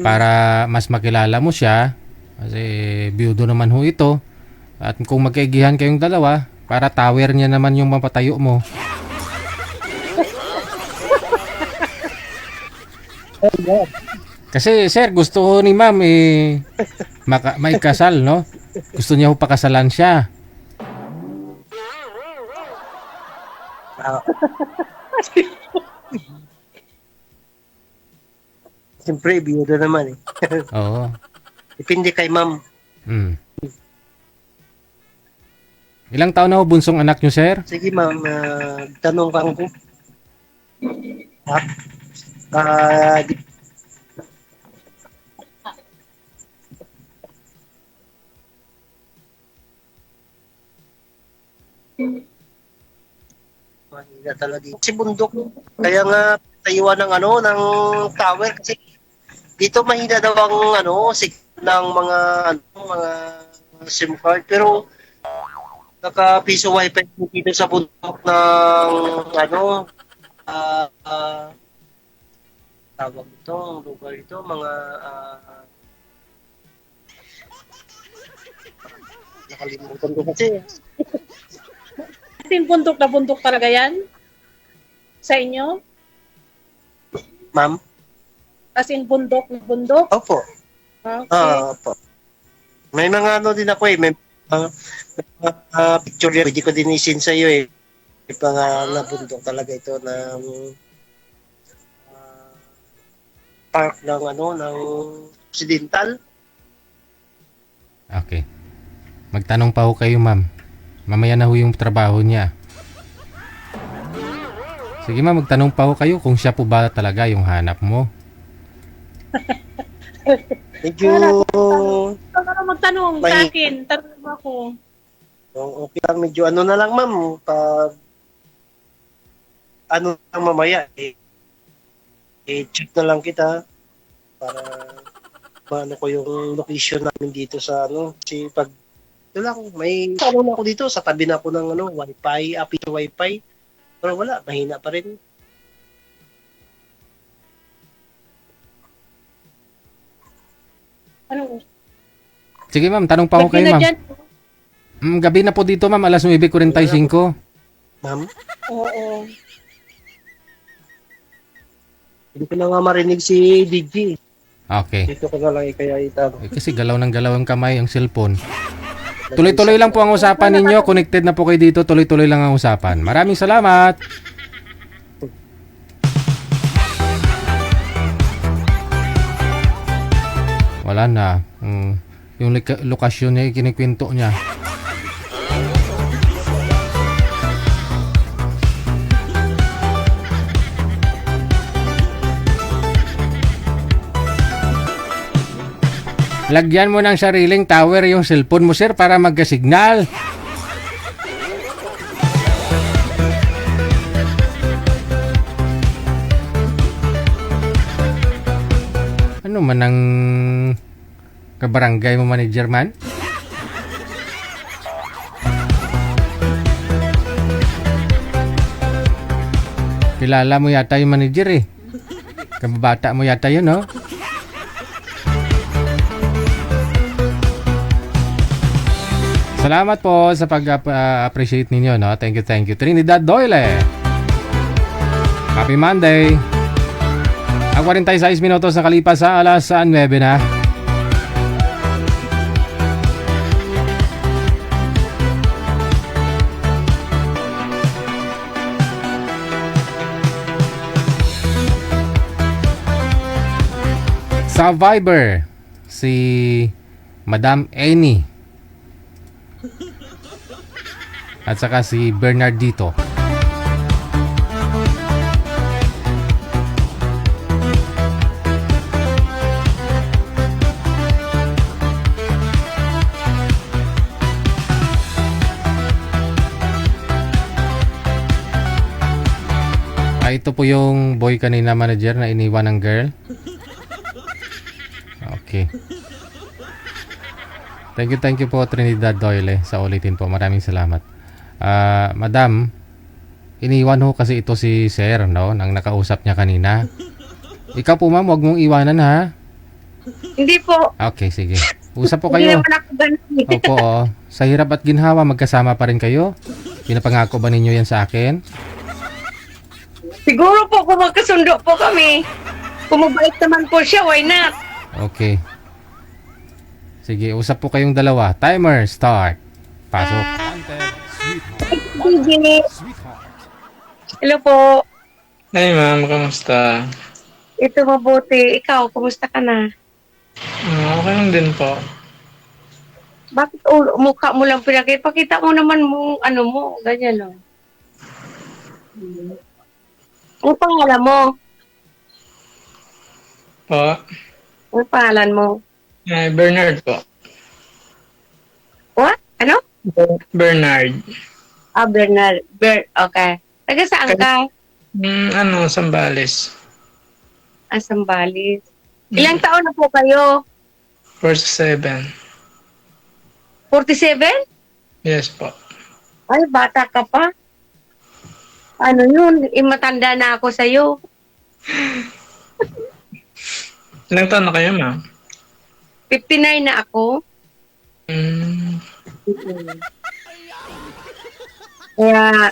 para mas makilala mo siya, kasi biyudo naman ho ito. At kung magkaigihan kayong dalawa, para tower niya naman yung mapatayo mo. Kasi sir, gusto ko ni ma'am may kasal, no? Gusto niya ho pakasalan siya. Siyempre, biyudo naman Oo. Depende kay ma'am. Ilang taon na ho bunsong anak niyo, sir? Sige ma'am, tanong ka ko. Mahina talaga dito. Kasi bundok. Kaya nga tayuan ng ng tower kasi dito mahina daw ang ng mga SIM card pero naka-piso wifi dito sa bundok ng tawag ito, lugar ito, mga nakalimutan ko kasi. As in, bundok na bundok talaga yan? Sa inyo? Ma'am? As in, bundok na bundok? Opo. Okay. Opo. May mga din ako may picture yan. Pwede ko din isin sa iyo May mga nabundok talaga ito ng park ng ng Occidental. Okay. Magtanong pa ho kayo, ma'am. Mamaya na ho yung trabaho niya. Sige ma'am, magtanong pa ho kayo kung siya po ba talaga yung hanap mo. Medyo magtanong sa akin. Tanong mo ako. Okay lang, medyo na lang ma'am. Pag mamaya check na lang kita para paano ko yung location namin dito sa kasi pag ito lang, may na ako dito, sa tabi na ako ng wifi, wifi. Pero wala, mahina pa rin. Ano? Sige ma'am, tanong pa ho kayo ma'am. Gabi na po dito ma'am, alas 9:45. Ma'am, Oo. hindi ko na nga marinig si DJ. Okay. Dito ko na lang kaya itago. Kasi galaw ng galaw ang kamay, ang cellphone. Tuloy-tuloy lang po ang usapan ninyo. Connected na po kayo dito. Tuloy-tuloy lang ang usapan. Maraming salamat. Wala na. Yung lokasyon niya, kinikwento niya. Lagyan mo ng sariling tower yung cellphone mo, sir, para magka-signal. Ano man ang kabarangay mo, manager man? Kilala mo yata yung manager eh. Kababata mo yata yun, no? Salamat po sa pag-appreciate ninyo, no? Thank you. Trinidad Doyle. Happy Monday. Ang 46 minutos na kalipas sa alas 9 na. Survivor si Madam Annie at saka si Bernardito. Ito po yung boy kanina, manager, na iniwan ng girl. Okay. Thank you po, Trinidad Doyle, sa ulitin po. Maraming salamat. Madam, iniwan ho kasi ito si Sir, no? Nang nakausap niya kanina. Ikaw po, ma'am, huwag mong iwanan, ha? Hindi po. Okay, sige. Usap po Hindi kayo. naman ako ganun. Opo, sa hirap at ginhawa, magkasama pa rin kayo. Pinapangako ba ninyo yan sa akin? Siguro po kung magkasundo po kami. Kung mabait naman po siya, why not? Okay. Sige, usap po kayong dalawa. Timer, start. Pasok. Hello po. Hey ma'am, kamusta? Ito mabuti. Ikaw, kumusta ka na? Okay lang din po. Bakit mukha mo lang pinakita? Pakita mo naman mo, ano mo, ganyan no. Ang pangalan mo? Po? Ang pangalan mo? Bernard po. What? Ano? Bernard. Bernard. Okay. Taga saan ka? Sambales. Sambales. Ilang taon na po kayo? 47. 47? Yes po. Ay, bata ka pa. Ano yun? Matanda na ako sa'yo. Ilang taon na kayo, ma'am? 59 na ako. Kaya,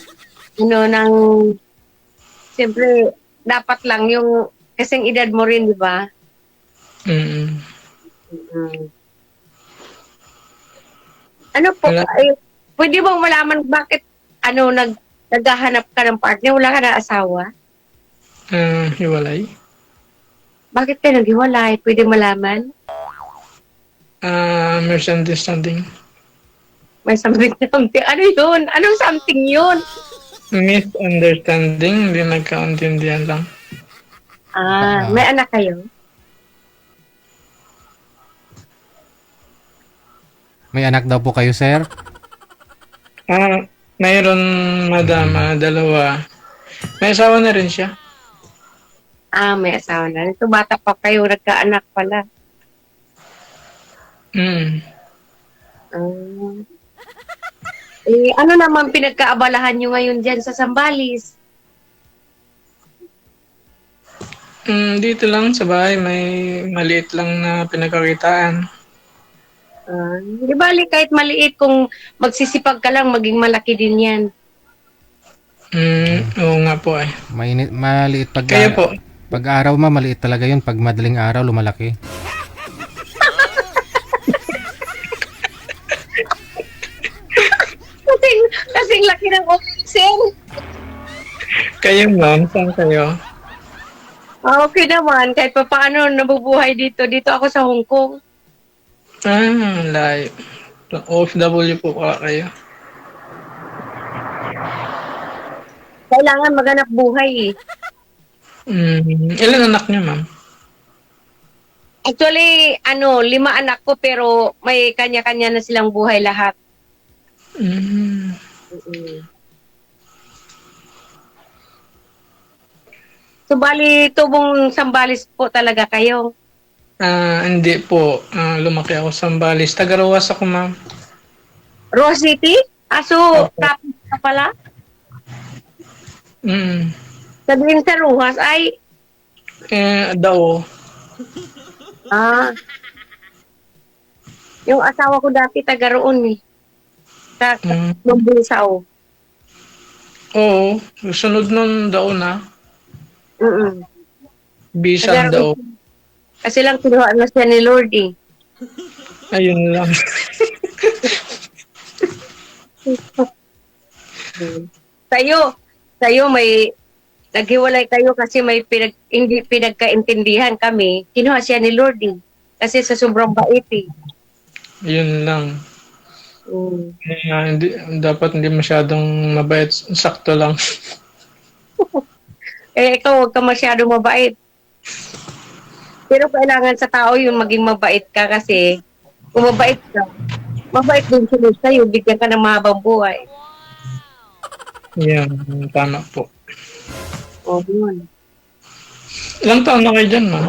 siyempre, dapat lang yung kasing edad mo rin, di ba? Ano po, pwede bang malaman bakit, naghahanap ka ng partner? Wala ka na asawa? Hiwalay. Bakit ka naghiwalay? Pwede malaman? Misunderstanding. May something. Ano yun? Anong something yun? Misunderstanding. Hindi nagkauntindihan lang. May anak kayo? May anak daw po kayo, sir? Mayroon, madam, dalawa. May asawa na rin siya. May asawa na. Ito bata pa kayo, nagkaanak pala. Ano naman pinagkaabalahan nyo ngayon dyan sa Sambales? Dito lang sa bahay, may maliit lang na pinagkakitaan. Di bali kahit maliit, kung magsisipag ka lang, maging malaki din yan. Oo nga po eh. Maliit pag Kaya po. Pag araw maliit talaga yun. Pag madaling araw, lumalaki. Kasing laki ng oxen. Kayo ma'am, saan kayo? Okay naman, kahit pa paano nabubuhay dito. Dito ako sa Hong Kong. Layo. OFW po pala kayo. Kailangan maghanap buhay Ilan anak niyo, ma'am? Actually, 5 anak ko pero may kanya-kanya na silang buhay lahat. So, bali, tubong Sambales po talaga kayo? Hindi po. Lumaki ako sa Sambales. Tagarawas ako, ma'am. Roa City? So, tapos ka pala? Sabihin sa Ruhas ay... Dao. Yung asawa ko dati taga roon eh. Sa Lumbusaw. Oo. Sunod nun Dao na. Bisan Dao. Kasi lang kinuhaan na siya ni Lord eh. Ayun lang. Sa'yo may naghiwalay kayo kasi may hindi pinagkaintindihan kami. Kinuha siya ni Lord eh. Kasi sa sobrang bait eh. Yun lang. Dapat hindi masyadong mabait. Sakto lang. Ikaw huwag ka masyadong mabait. Pero kailangan sa tao yung maging mabait ka kasi kung mabait ka, mabait din sila sa'yo. Bigyan ka ng mahabang buhay. Yan. Tama po. Yun. Ilang taon na kayo dyan, ma'am?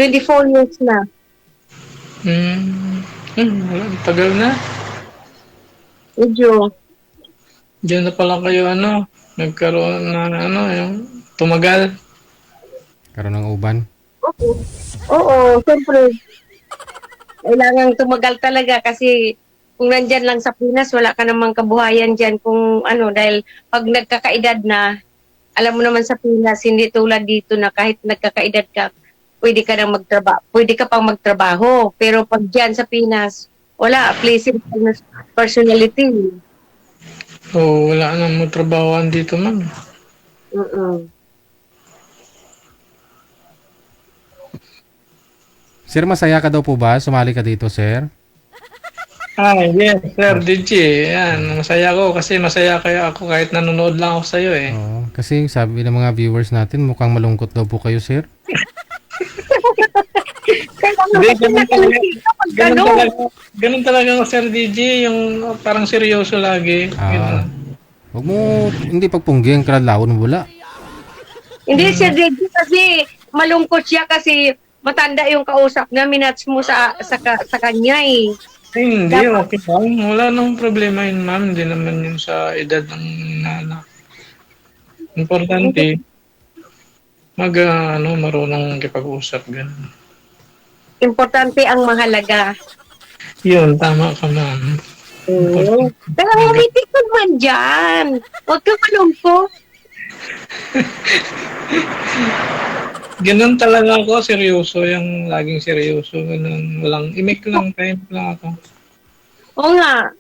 24 years na. Tagal na. Medyo. Diyan na pala kayo, nagkaroon na, yung tumagal. Karoon ng uban. Oo, siyempre. Kailangan tumagal talaga kasi kung nandyan lang sa Pinas, wala ka namang kabuhayan dyan kung dahil pag nagkakaedad na, alam mo naman sa Pinas, hindi tulad dito na kahit nagkakaedad ka, pwede ka pang magtrabaho. Pero pag dyan sa Pinas, wala, pleasing personality. Wala nang trabahoan dito, ma'am. Sir, masaya ka daw po ba? Sumali ka dito, sir? Yes, Sir DJ. Yan, masaya ako kasi masaya kaya ako kahit nanonood lang ako sa'yo eh. Oo, kasi sabi ng mga viewers natin, mukhang malungkot daw po kayo, sir. Ganun talaga ako, Sir DJ, yung parang seryoso lagi. Huwag mo, hindi pagpunggi ang kalawon mo wala. Hindi, Sir DJ, kasi malungkot siya kasi matanda yung kausap na minats mo sa kanya eh. Hindi, okay lang. Wala nang problema yun, ma'am. Hindi naman yun sa edad ng nana. Importante, marunong kipag-usap. Ganun. Importante ang mahalaga. Yun, tama ka, ma'am. Pero umitik naman dyan. Huwag kang malungkot. Ganun talaga ako, seryoso. Yung laging seryoso. Ganun, walang imik lang, time lang ako. Oo nga.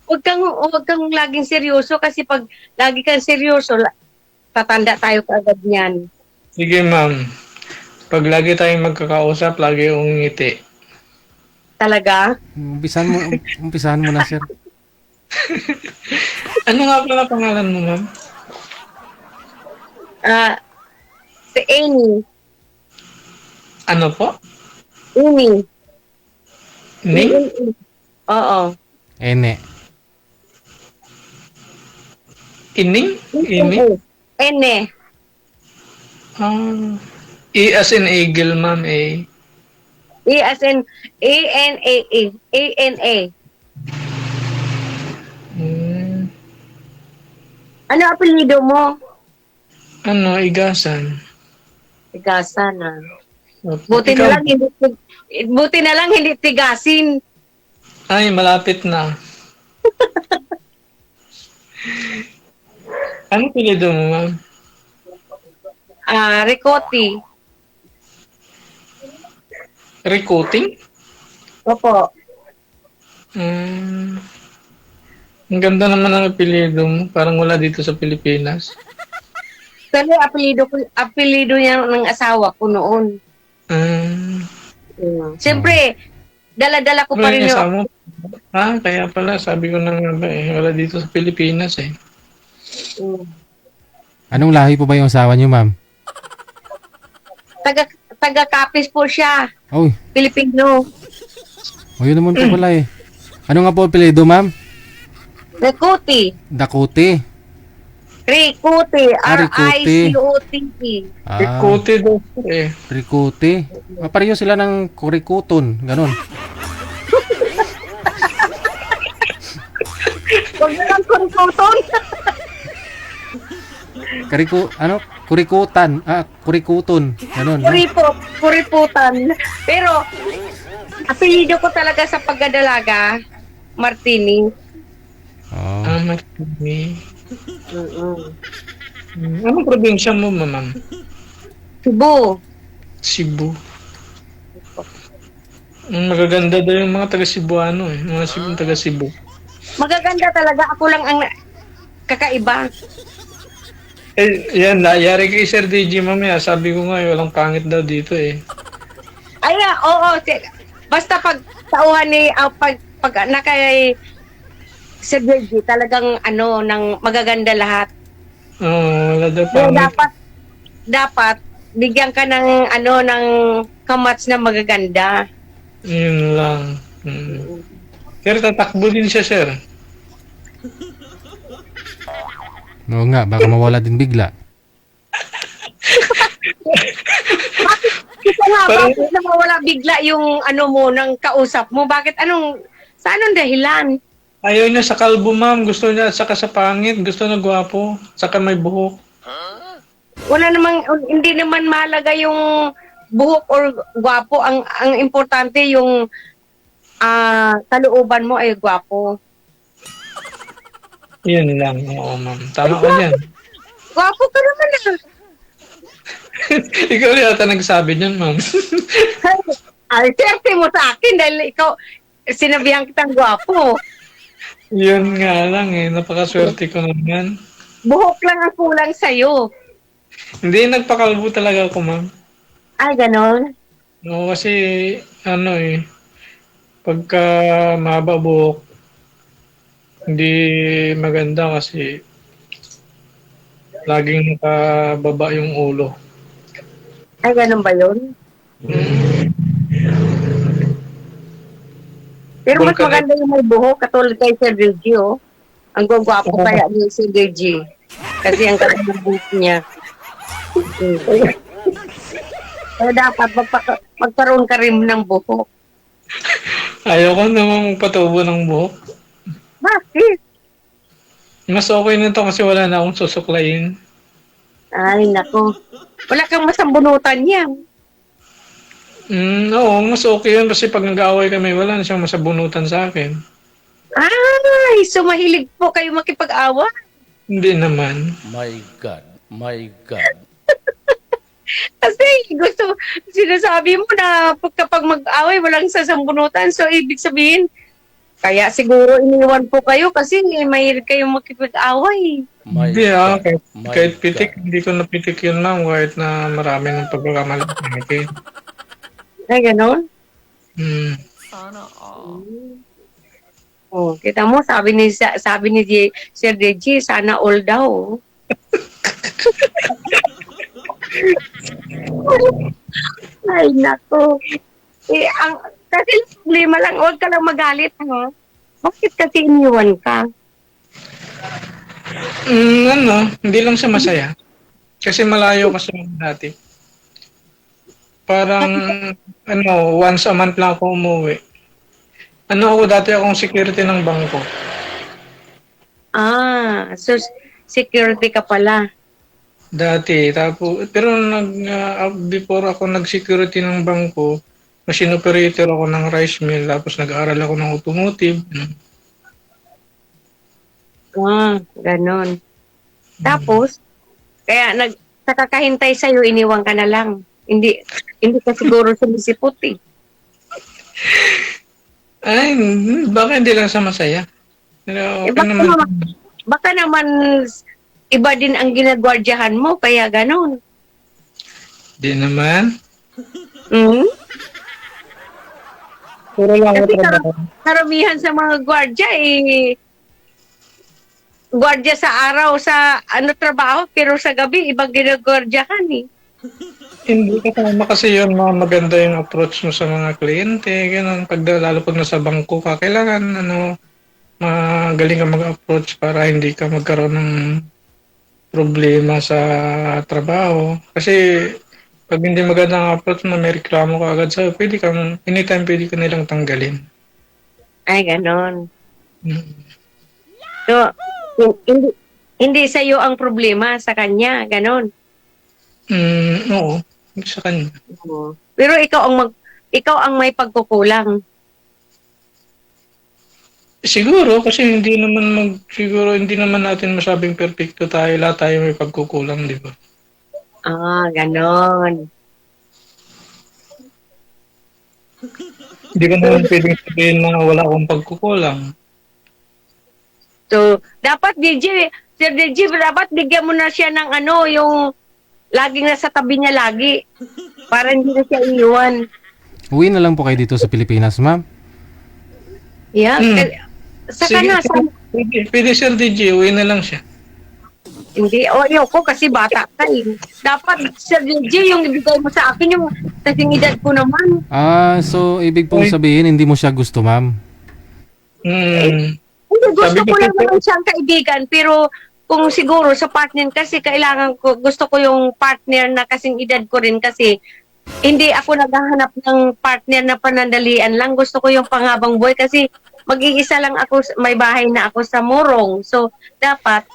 Huwag kang laging seryoso kasi pag lagi kang seryoso, tatanda tayo kaagad niyan. Sige, ma'am. Pag lagi tayong magkakausap, lagi yung ngiti. Talaga? Umpisahan mo na, sir. Ano nga pala pangalan mo, ma'am? Si Amy. Ano po? Amy. Ni? Oo. Ene. Ining? Amy? Ene. E as in eagle, ma'am, eh. E as in A-N-A-A. A-N-A. Ano apelyido mo? Igasan. Tigasan Buti na lang hindi tigasin. Ay, malapit na. Ano pilido mo, ma'am? Ricotti. Recruiting? Opo. Ang ganda naman ng apelido mo. Parang wala dito sa Pilipinas. Pero apelido niya ng asawa ko noon. Siyempre, dala-dala ko pa rin Yung yung... asawa mo? Kaya pala, sabi ko na nga ba wala dito sa Pilipinas eh. Anong lahi po ba yung asawa niyo, ma'am? Taga-Capiz po siya. Oy, Pilipino. yun naman po pala eh. Ano nga po apelido, ma'am? Ricotti. Dakuti. Ricotti. Ricotti. R-I-C-O-T-E. Recruited daw eh. Ricotti. Pareho sila ng kurikuton. Ganon. Huwag na lang kurikuton. Kurikutan. Kurikuton. Ganon. No? Kuriputan. Pero, apelido ko talaga sa pagdadalaga, Martini. Oh. Martini. Anong probinsya mo, ma'am? Cebu. Magaganda daw yung mga taga Cebuano eh. Mga taga Cebu. Magaganda talaga. Ako lang ang kakaiba. Yan, yari kay Sir DJ mamaya. Sabi ko nga, walang pangit daw dito eh. Oo. Basta pag tauhan ni, pag nakay Sir DJ, talagang nang magaganda lahat. Wala daw So, pangit. dapat, bigyan ka ng, ng kamats na magaganda. Yun lang. Sir, tatakbo din siya, sir. Oo nga, baka mawala din bigla. Bakit nawawala bigla yung mo ng kausap mo? Sa anong dahilan? Ayaw niya sa kalbo, ma'am. Gusto niya saka sa pangit. Gusto na gwapo. Saka may buhok. Hindi naman mahalaga yung buhok or gwapo. Ang importante yung kalooban mo ay gwapo. Yun lang. Oo, ma'am. Tama ka dyan. Gwapo ka naman Ikaw yata nagsabi niyan, ma'am. Ay, swerte mo sa akin dahil ikaw, sinabihan kitang gwapo. Yun nga lang eh. Napakaswerte ko naman. Buhok lang ang kulang sa'yo. Hindi, nagpakalbo talaga ako, ma'am. Ay, ganon? Oo, kasi pagka mahaba buhok, hindi maganda kasi laging nakababa yung ulo. Ay, ganon ba yun? Pero mas maganda yung may buhok, katulad kay Sir Reggie, oh. Ang gwapo kaya ni Sir Reggie. Kasi ang kanyang buhok niya. Kaya dapat magkaroon ka rin ng buhok. Ayoko naman magpatubo ng buhok. Bakit? Mas okay na to kasi wala na akong susuklayin. Ay, nako. Wala kang masambunutan yan. Oo, mas okay yun kasi pag nag-aaway kami, wala na siyang masabunutan sa akin. Ay, so mahilig po kayo makipag-awa? Hindi naman. My God. Kasi sinasabi mo na kapag mag-away, walang sasambunutan. So, ibig sabihin, kaya siguro iniwan po kayo kasi mahilig kayong makipag-away. Hindi kahit pitik, hindi ko napitik yun, ma'am, kahit na marami ng pagkakamali natin. Ay, ganon? Sana all. Oh, kita mo, sabi ni Sir Deji, sana all daw. Ay, nako. Kasi problema lang, huwag ka lang magalit, ha? Bakit kasi iniwan ka? Hindi lang siya masaya. Kasi malayo kasi dati. Parang, once a month lang ako umuwi. Dati akong security ng bangko. So security ka pala. Dati, pero before ako nag-security ng bangko, machine operator ako ng rice mill, tapos nag-aaral ako ng automotive. Ganon. Tapos, kaya sa kakahintay sa'yo, iniwan ka na lang. Hindi ka siguro sumisipot eh. Ay, baka hindi lang sa masaya. Pero okay naman. Baka naman iba din ang ginagwardyahan mo, kaya ganon. Di naman. Puro lang karamihan sa mga gwardya gwardya sa araw sa trabaho, pero sa gabi ibang ginagwardyahan eh. Hindi kasama kasi yun, maganda yung approach mo sa mga kliyente, gano'n. Lalo pag nasa bangko ka, kailangan magaling ka mag-approach para hindi ka magkaroon ng problema sa trabaho. Kasi pag hindi maganda ang approach mo, may reklamo ka agad sa'yo, anytime pwede ka nilang tanggalin. Ay, ganon. So, hindi sa'yo ang problema, sa kanya, ganon. Oo, sa kanya. Pero ikaw ang may pagkukulang. Siguro kasi hindi naman natin masabing perfecto tayo, lahat tayo may pagkukulang, di ba? Ganon. Hindi ko naman pwedeng sabihin na wala akong pagkukulang. So, dapat Sir DJ, dapat bigyan mo na siya ng yung laging nasa tabi niya lagi. Para hindi na siya iiwan. Uwi na lang po kayo dito sa Pilipinas, ma'am. Yeah. Saka na. Pwede Sir DJ, uwi na lang siya. Hindi. Ayoko kasi bata ka eh. Dapat, Sir DJ, yung ibigay mo sa akin, yung kasing edad ko naman. So ibig pong sabihin, hindi mo siya gusto, ma'am? Hindi, gusto ko lang naman siyang kaibigan, pero kung siguro sa partner kasi gusto ko yung partner na kasing edad ko rin kasi hindi ako naghahanap ng partner na panandalian lang. Gusto ko yung panghabang buhay kasi mag-iisa lang ako, may bahay na ako sa Morong. So, dapat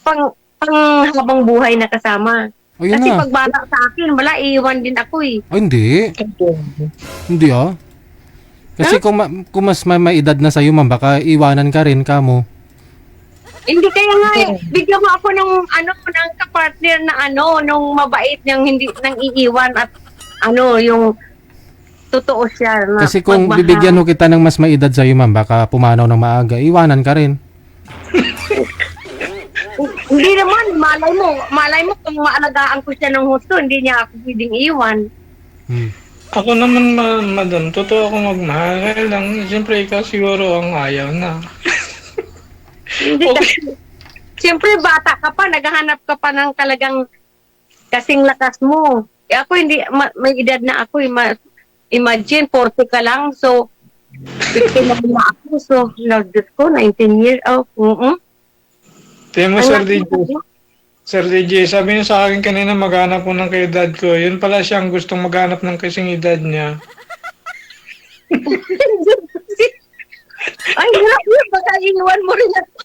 panghabang buhay na kasama. Kasi pag bata sa akin, wala, iiwan din ako eh. Hindi. Hindi Kasi kung mas may edad na sa'yo, ma'am, baka iwanan ka rin kamo. Hindi kaya nga bigyan mo ako ng kapartner na nung mabait niyang hindi nang iiwan at yung totoo siya. Na kasi kung bibigyan mo kita ng mas may edad sa'yo, ma'am, baka pumanaw ng maaga, iwanan ka rin. Hindi naman, malay mo kung maalagaan ko siya ng husto, hindi niya ako pwedeng iwan. Ako naman, madam, totoo ako magmahal. Kaya lang, siyempre ikaw siguro ang ayaw na. Hindi kasi, siyempre bata ka pa, naghahanap ka pa ng talagang kasing lakas mo. Ako hindi, may edad na ako. Imagine, 40 ka lang. So, 15 na ako. So, Lord ko, 19 years old. Temo, Sir DJ, sabi niya sa akin kanina maghanap ko ng kaedad ko. Yun pala siyang gustong maghanap ng kasing edad niya. Ay, hirap yun. Baka inuwan mo rin ako.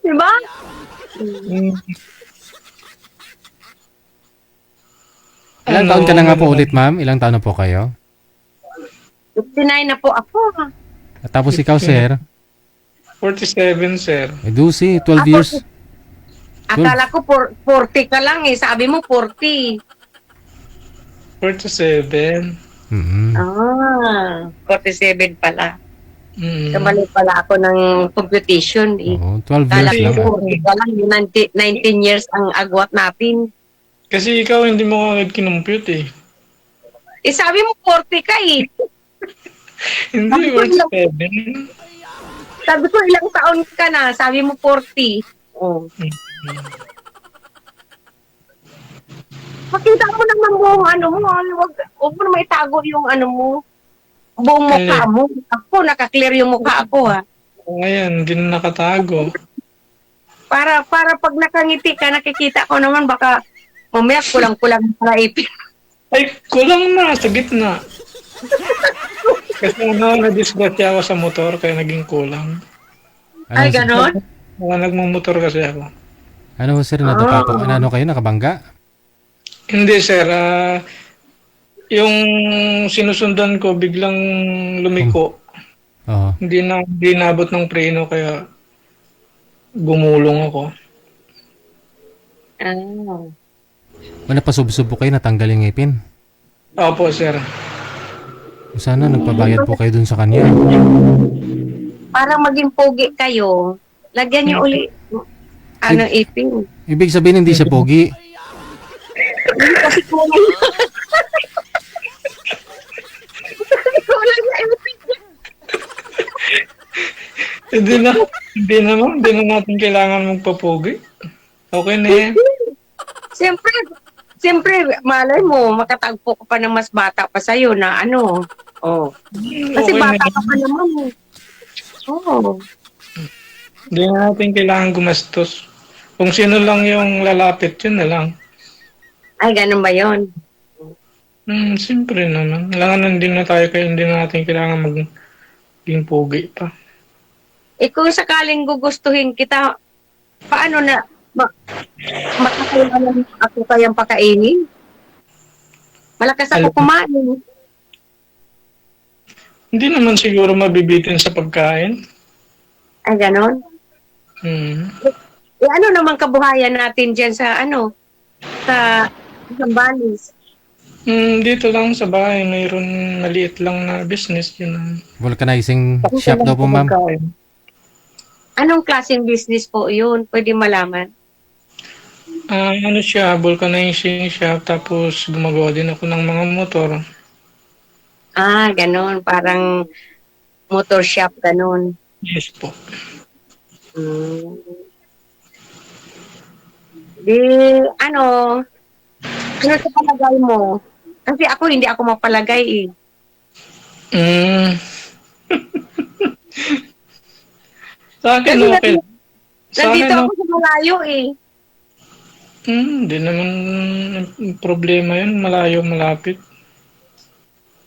Diba? Ilang taon ka na nga po ulit, ma'am? Ilang taon na po kayo? 59 na po ako. At tapos ikaw, sir? 47, sir. Dusi, 12 years. Akala ko 40 ka lang eh. Sabi mo 40. 47. 47 pala. So, mali pala ako ng computation eh. 12 years lang. Kala 19 years ang agwat natin. Kasi ikaw hindi mo agad kinumpute eh. Sabi mo 40 ka eh. Hindi, 47. Sabi ko ilang taon ka na, sabi mo 40. Makita mo naman buong mo, huwag mo naman itago yung mo, buong mukha mo. Ako, nakaklear yung mukha ako ha. Ngayon, hindi na nakatago. Para pag nakangiti ka, nakikita ko naman baka mamaya kulang-kulang para ipin. Ay, kulang na, sa gitna. Kasi na-disgrasya ako sa motor, kaya naging kulang. Ay, ganon? Nagmumotor kasi ako. Ano, sir, nadapa po? Ano kayo, nakabangga? Hindi, sir. Yung sinusundan ko biglang lumiko. Oo. Hindi nabot ng preno kaya gumulong ako. Wala pa sub-sub po kayo natanggal yung ngipin. Opo, sir. Sana nagpabayad po kayo dun sa kanya. Para maging pogi kayo, lagyan niyo uli ipin. Ibig sabihin hindi siya pogi. Kasi kulay. Kulay na ipin. Hindi na natin kailangan magpapogi. Okay na yan. Siyempre, malay mo, makatagpo ka pa ng mas bata pa sa'yo na ano. Oh. Kasi Okay bata na ka pa naman eh. Oo. Hindi na natin kailangan gumastos. Kung sino lang yung lalapit, yun na lang. Ay, ganun ba yun? Siyempre naman. Kailangan din na tayo kaya hindi na natin kailangan maging pogi pa. Kung sakaling gugustuhin kita, paano na makakailangan ako kayang pakainin? Malakas ako kumain. Hindi naman siguro mabibitin sa pagkain. Ay, ganon? Ano naman kabuhayan natin dyan sa sa Zambales? Dito lang sa bahay, mayroon maliit lang na business. Yun. Vulcanizing shop daw po, ma'am. Anong klaseng business po yun? Pwede malaman? Ano siya, vulcanizing shop, tapos gumagawa din ako ng mga motor. Ganon. Parang motor shop, ganon. Yes po. Ano sa palagay mo? Kasi ako, hindi ako mapalagay eh. Sa akin, okay. Nandito ako sa malayo eh. Hindi naman problema yun. Malayo, malapit.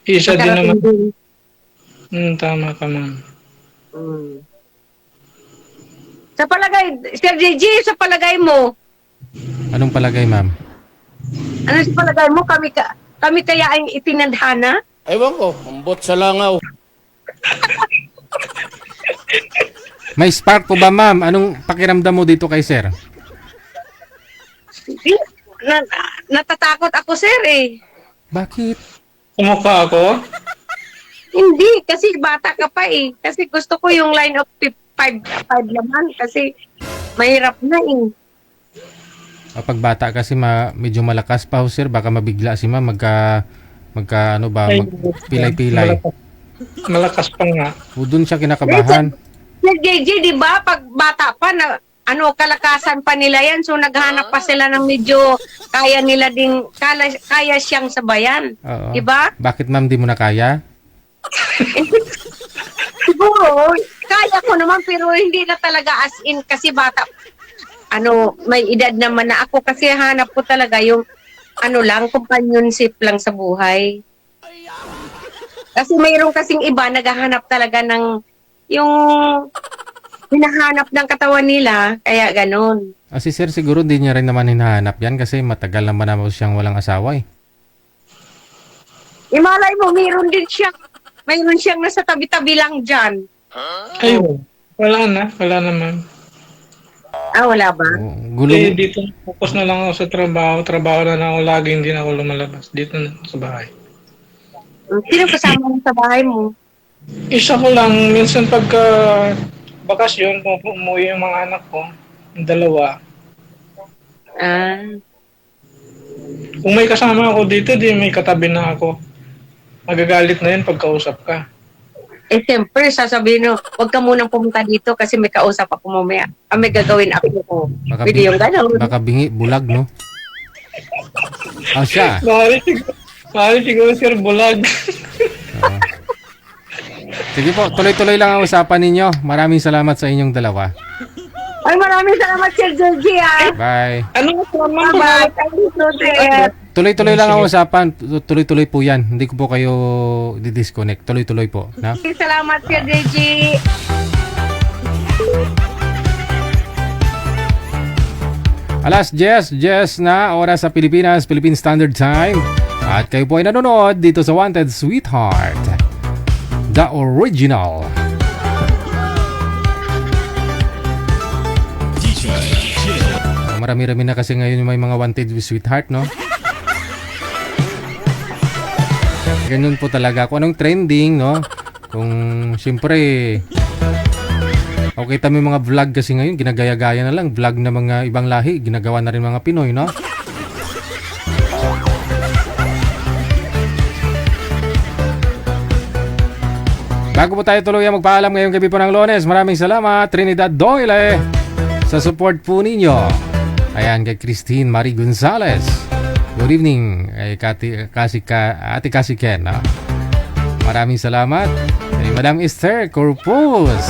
Isa din naman. Tama ka, ma'am. Sa palagay, Sir JJ, sa palagay mo? Anong palagay, ma'am? Ano sa palagay mo? Kami kaya ang itinadhana? Ewan ko, ambot sa langaw. May spark po ba, ma'am? Anong pakiramdam mo dito kay sir? Natatakot ako, sir eh. Bakit? Kumukha ako? Hindi, kasi bata ka pa eh. Kasi gusto ko yung line of 5 naman kasi mahirap na eh. Pag bata kasi medyo malakas pa, sir. Baka mabigla si ma'am. Pilay-pilay. Malakas pa nga. Doon siya kinakabahan. Sir JJ, di ba? Pag bata pa, kalakasan pa nila yan. So, naghanap pa sila ng medyo kaya nila kaya siyang sabayan. Oo. Di ba? Bakit, ma'am, di mo na kaya? Siguro, kaya ko naman pero hindi na talaga as in kasi bata. May edad naman na ako kasi hanap ko talaga yung companionship lang sa buhay. Kasi mayroon kasing iba naghahanap talaga ng yung hinahanap ng katawan nila, kaya ganun. Si sir siguro hindi niya rin naman hinahanap yan kasi matagal naman naman siyang walang asawa eh. Imalay mo, mayroon siyang nasa tabi-tabi lang dyan. Ayun, wala naman. Wala ba? Dito, focus na lang ako sa trabaho. Trabaho na lang ako lagi, hindi na ako lumalabas. Dito na sa bahay. Sino kasama mo sa bahay mo? Isa ko lang. Minsan pagka bakasyon, umuwi yung mga anak ko. Yung 2. Kung may kasama ako dito, di may katabi na ako. Magagalit na yun pagkausap ka. Siyempre, sasabihin huwag ka munang pumunta dito kasi may kausap ako mamaya. May gagawin ako. Pwede yung gano'n. Baka bingi, bulag, no? Siya. Mahal siguro, sir, bulag. Sige po, tuloy-tuloy lang ang usapan ninyo. Maraming salamat sa inyong dalawa. Ay, maraming salamat, Sir Georgie, Bye. Bye-bye. Tuloy-tuloy lang ang usapan. Tuloy-tuloy po yan. Hindi ko po kayo di-disconnect. Tuloy-tuloy po. No? Salamat, Sir Georgie. Alas 10 na oras sa Pilipinas, Philippine Standard Time. At kayo po ay nanonood dito sa Wanted Sweetheart, the original. Marami-rami na kasi ngayon yung may mga Wanted Sweetheart, no? Ganun po talaga. Kung anong trending, no? Kung siyempre, okay tami mga vlog kasi ngayon, ginagaya-gaya na lang. Vlog na mga ibang lahi, ginagawa na rin mga Pinoy, no? Bago po tayo tuloy magpaalam ngayong gabi po ng Lunes, maraming salamat Trinidad Doyle sa support po ninyo. Ayan, kay Christine Marie Gonzalez. Good evening kay Ate Cassie Ken. No? Maraming salamat kay Madam Esther Corpus.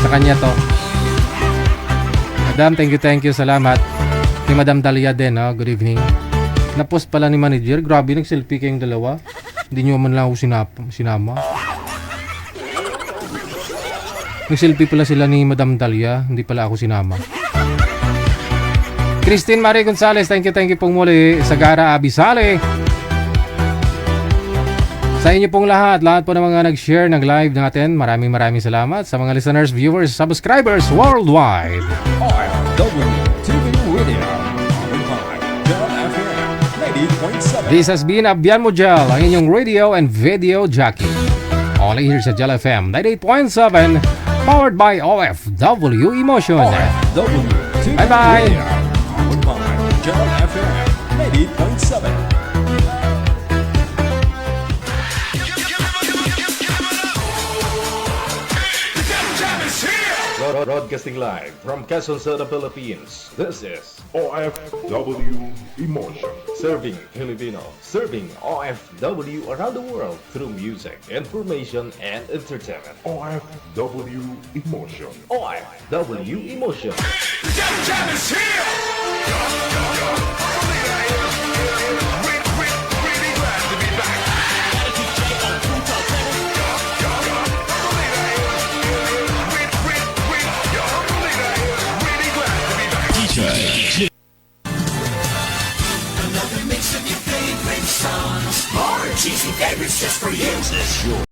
Sa kanya to. Madam, thank you, salamat. Kay Madam Dalia din, no? Good evening. Napost pala ni manager. Grabe, nag-selfie kayong dalawa. Hindi nyo man lang ako sinama. Nag-selfie pala sila ni Madam Dalia. Hindi pala ako sinama. Christine Marie Gonzalez, thank you pong muli. Sagara Abisale. Sa inyo pong lahat po ng mga nag-share ng live natin, maraming salamat. Sa mga listeners, viewers, subscribers worldwide. OFW TV Radio. This has been Abian Mujel, ang inyong radio and video jockey. Only here sa Jel FM 98.7, powered by OFW Emotion. Bye-bye! Jel FM 98.7. Broadcasting live from Quezon City, Philippines. This is OFW Emotion. Serving Filipino, serving OFW around the world through music, information, and entertainment. OFW Emotion. OFW Emotion. Jam is here!